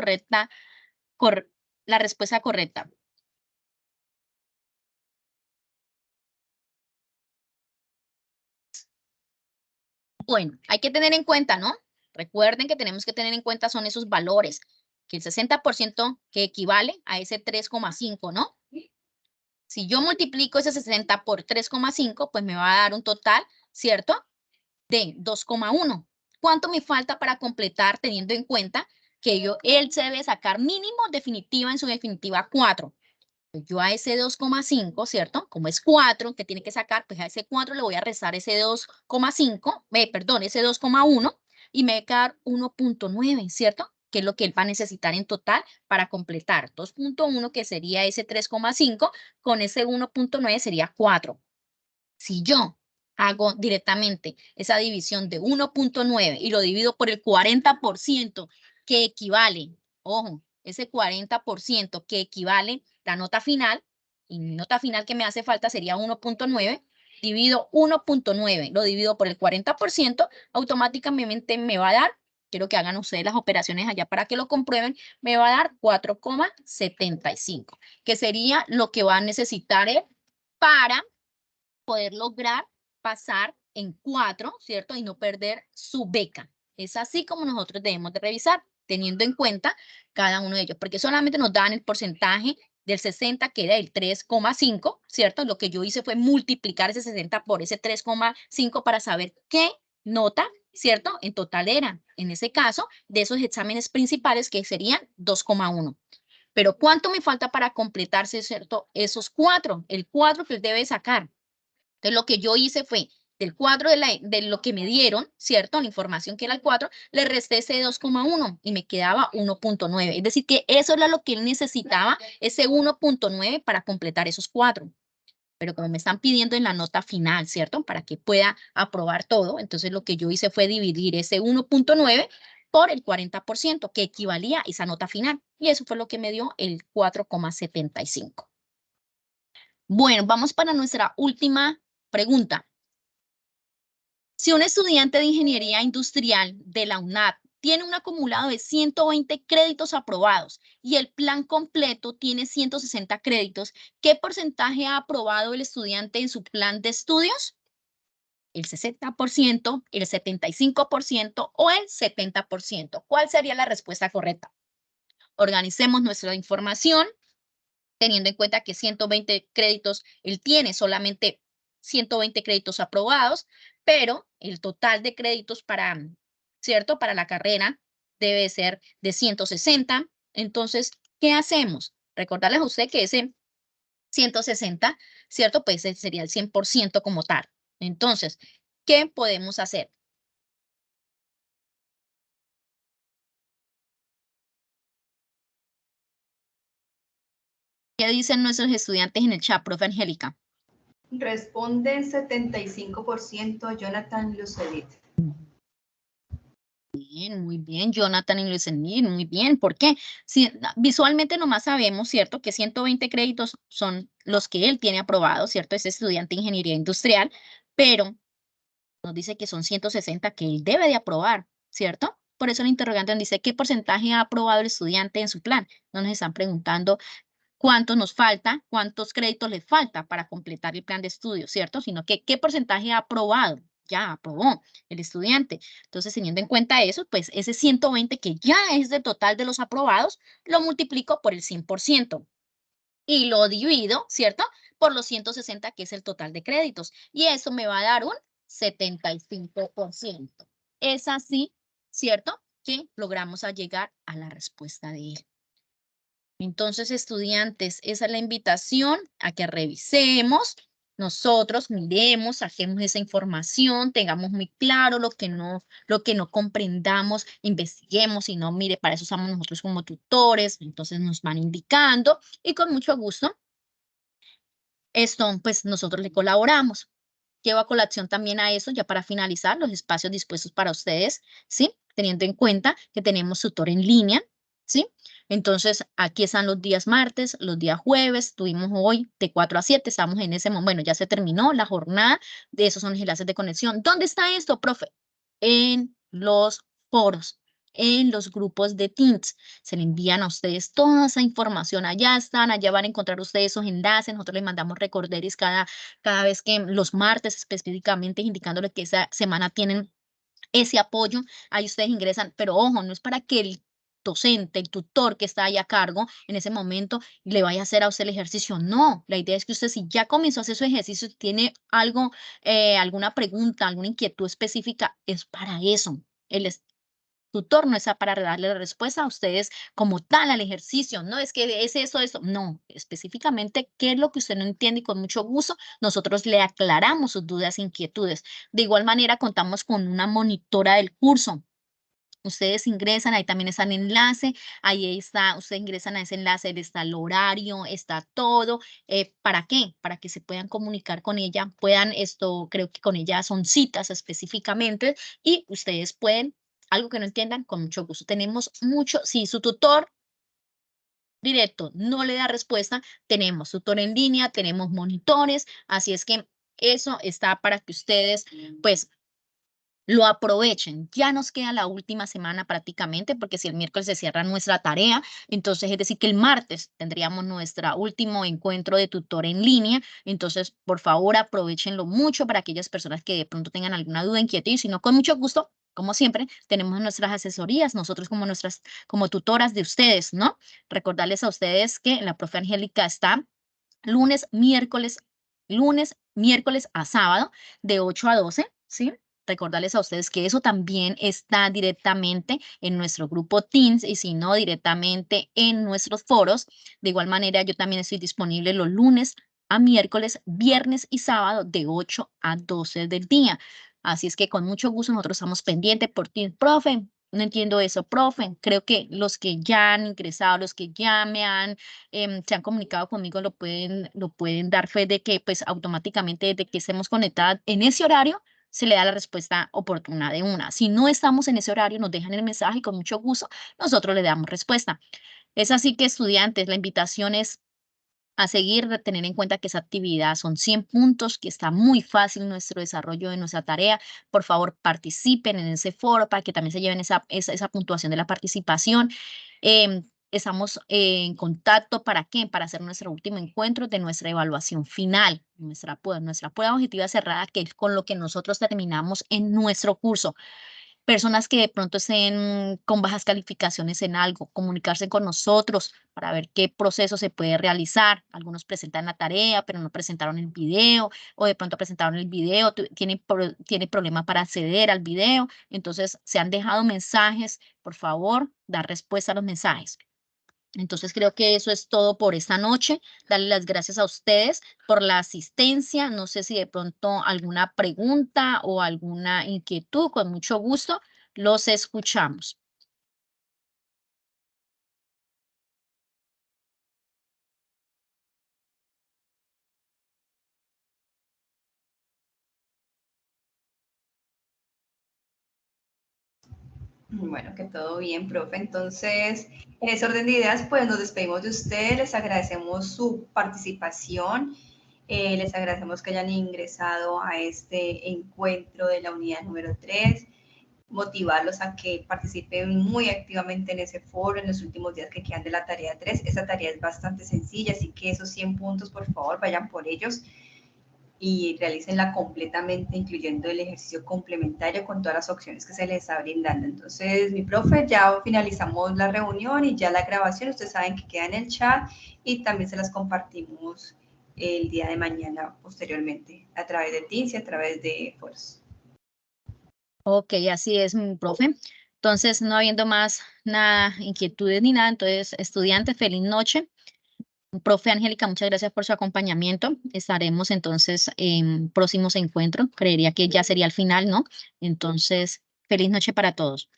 la respuesta correcta? Bueno, hay que tener en cuenta, ¿no? Recuerden que tenemos que tener en cuenta son esos valores, que el 60% que equivale a ese 3.5, ¿no? Si yo multiplico ese 60 por 3.5, pues me va a dar un total, ¿cierto? De 2.1. ¿Cuánto me falta para completar, teniendo en cuenta que él se debe sacar mínimo definitiva en su definitiva 4? Yo a ese 2.5, ¿cierto? Como es 4 que tiene que sacar, pues a ese 4 le voy a restar ese 2.5, perdón, ese 2.1 y me va a quedar 1.9, ¿cierto? Que es lo que él va a necesitar en total para completar. 2.1, que sería ese 3.5, con ese 1.9 sería 4. Si yo hago directamente esa división de 1.9 y lo divido por el 40% que equivale, ojo, ese 40% que equivale la nota final, y mi nota final que me hace falta sería 1.9, divido 1.9, lo divido por el 40%, automáticamente me va a dar, quiero que hagan ustedes las operaciones allá para que lo comprueben, me va a dar 4,75, que sería lo que va a necesitar él para poder lograr pasar en 4, ¿cierto? Y no perder su beca. Es así como nosotros debemos de revisar, teniendo en cuenta cada uno de ellos, porque solamente nos dan el porcentaje del 60, que era el 3,5, ¿cierto? Lo que yo hice fue multiplicar ese 60 por ese 3,5 para saber qué nota, ¿cierto? En total eran, en ese caso, de esos exámenes principales que serían 2,1. Pero ¿cuánto me falta para completarse, ¿cierto? Esos 4, el 4 que él debe sacar. Entonces, lo que yo hice fue, del 4 de lo que me dieron, ¿cierto? La información que era el 4, le resté ese 2,1 y me quedaba 1.9. Es decir, que eso era lo que él necesitaba, ese 1.9 para completar esos 4. Pero como me están pidiendo en la nota final, ¿cierto? Para que pueda aprobar todo, entonces lo que yo hice fue dividir ese 1.9 por el 40%, que equivalía a esa nota final. Y eso fue lo que me dio el 4,75. Bueno, vamos para nuestra última pregunta. Si un estudiante de ingeniería industrial de la UNAD tiene un acumulado de 120 créditos aprobados y el plan completo tiene 160 créditos, ¿qué porcentaje ha aprobado el estudiante en su plan de estudios? ¿El 60%, el 75% o el 70%? ¿Cuál sería la respuesta correcta? Organicemos nuestra información teniendo en cuenta que 120 créditos, él tiene solamente 120 créditos aprobados, pero el total de créditos para, ¿cierto? Para la carrera debe ser de 160. Entonces, ¿qué hacemos? Recordarles a usted que ese 160, ¿cierto? Pues sería el 100% como tal. Entonces, ¿qué podemos hacer? ¿Qué dicen nuestros estudiantes en el chat, profe Angélica? Responde 75% Jonathan Lucedit. Bien, muy bien, Jonathan y Luisenir, muy bien. ¿Por qué? Si, visualmente nomás sabemos, ¿cierto? Que 120 créditos son los que él tiene aprobados, ¿cierto? Es estudiante de ingeniería industrial, pero nos dice que son 160 que él debe de aprobar, ¿cierto? Por eso el interrogante nos dice, ¿qué porcentaje ha aprobado el estudiante en su plan? No nos están preguntando cuánto nos falta, cuántos créditos le falta para completar el plan de estudio, ¿cierto? Sino que qué porcentaje ha aprobado, ya aprobó el estudiante. Entonces, teniendo en cuenta eso, pues ese 120 que ya es del total de los aprobados, lo multiplico por el 100% y lo divido, ¿cierto? Por los 160 que es el total de créditos. Y eso me va a dar un 75%. Es así, ¿cierto? Que logramos llegar a la respuesta de él. Entonces, estudiantes, esa es la invitación a que revisemos, nosotros miremos, saquemos esa información, tengamos muy claro lo que no comprendamos, investiguemos, y no, mire, para eso estamos nosotros como tutores, entonces nos van indicando y con mucho gusto, pues nosotros le colaboramos. Llevo a colación también a eso, ya para finalizar, los espacios dispuestos para ustedes, ¿sí? Teniendo en cuenta que tenemos tutor en línea, ¿sí? Entonces, aquí están los días martes, los días jueves, tuvimos hoy de 4 a 7, estamos en ese momento, bueno, ya se terminó la jornada, de esos son los enlaces de conexión. ¿Dónde está esto, profe? En los foros, en los grupos de Teams. Se le envían a ustedes toda esa información, allá están, allá van a encontrar ustedes esos enlaces, nosotros les mandamos recorderis cada vez que los martes específicamente indicándole que esa semana tienen ese apoyo, ahí ustedes ingresan, pero ojo, no es para que el docente, el tutor que está ahí a cargo en ese momento le vaya a hacer a usted el ejercicio, no, la idea es que usted si ya comenzó a hacer su ejercicio, tiene algo, alguna pregunta, alguna inquietud específica, es para eso, el tutor no está para darle la respuesta a ustedes como tal al ejercicio, no es que es eso, no, específicamente qué es lo que usted no entiende y con mucho gusto nosotros le aclaramos sus dudas e inquietudes. De igual manera contamos con una monitora del curso. Ustedes ingresan, ahí también está el enlace, ahí está, ustedes ingresan a ese enlace, ahí está el horario, está todo. ¿Para qué? Para que se puedan comunicar con ella, creo que con ella son citas específicamente y ustedes pueden algo que no entiendan, con mucho gusto. Tenemos mucho, si su tutor directo no le da respuesta, tenemos tutor en línea, tenemos monitores, así es que eso está para que ustedes, pues, lo aprovechen. Ya nos queda la última semana prácticamente, porque si el miércoles se cierra nuestra tarea, entonces es decir que el martes tendríamos nuestro último encuentro de tutor en línea. Entonces, por favor, aprovechenlo mucho para aquellas personas que de pronto tengan alguna duda, inquietud, y si no, con mucho gusto, como siempre, tenemos nuestras asesorías, nosotros como tutoras de ustedes, ¿no? Recordarles a ustedes que la profe Angélica está lunes, miércoles a sábado de 8 a 12, ¿sí? Recordarles a ustedes que eso también está directamente en nuestro grupo Teams y si no, directamente en nuestros foros. De igual manera, yo también estoy disponible los lunes a miércoles, viernes y sábado de 8 a 12 del día. Así es que con mucho gusto nosotros estamos pendientes por ti. Profe, no entiendo eso, profe. Creo que los que ya han ingresado, los que ya se han comunicado conmigo, lo pueden dar fe de que pues automáticamente desde que estemos conectadas en ese horario, se le da la respuesta oportuna de una. Si no estamos en ese horario, nos dejan el mensaje y con mucho gusto nosotros le damos respuesta. Es así que estudiantes, la invitación es a seguir, de tener en cuenta que esa actividad son 100 puntos, que está muy fácil nuestro desarrollo de nuestra tarea. Por favor, participen en ese foro para que también se lleven esa puntuación de la participación. Estamos en contacto, ¿para qué? Para hacer nuestro último encuentro de nuestra evaluación final, nuestra prueba objetiva cerrada, que es con lo que nosotros terminamos en nuestro curso. Personas que de pronto estén con bajas calificaciones en algo, comunicarse con nosotros para ver qué proceso se puede realizar. Algunos presentan la tarea, pero no presentaron el video, o de pronto presentaron el video, tienen problema para acceder al video. Entonces, se han dejado mensajes, por favor, dar respuesta a los mensajes. Entonces creo que eso es todo por esta noche. Darle las gracias a ustedes por la asistencia. No sé si de pronto alguna pregunta o alguna inquietud, con mucho gusto, los escuchamos. Bueno, que todo bien, profe. Entonces, en ese orden de ideas, pues nos despedimos de ustedes, les agradecemos su participación, les agradecemos que hayan ingresado a este encuentro de la unidad número 3, motivarlos a que participen muy activamente en ese foro en los últimos días que quedan de la tarea 3. Esa tarea es bastante sencilla, así que esos 100 puntos, por favor, vayan por ellos y realícenla completamente, incluyendo el ejercicio complementario con todas las opciones que se les está brindando. Entonces, mi profe, ya finalizamos la reunión y ya la grabación, ustedes saben que queda en el chat y también se las compartimos el día de mañana posteriormente a través de Teams y a través de Foros. Ok, así es, mi profe. Entonces, no habiendo más nada, inquietudes ni nada, entonces, estudiantes, feliz noche. Profe Angélica, muchas gracias por su acompañamiento. Estaremos entonces en próximos encuentros. Creería que ya sería el final, ¿no? Entonces, feliz noche para todos.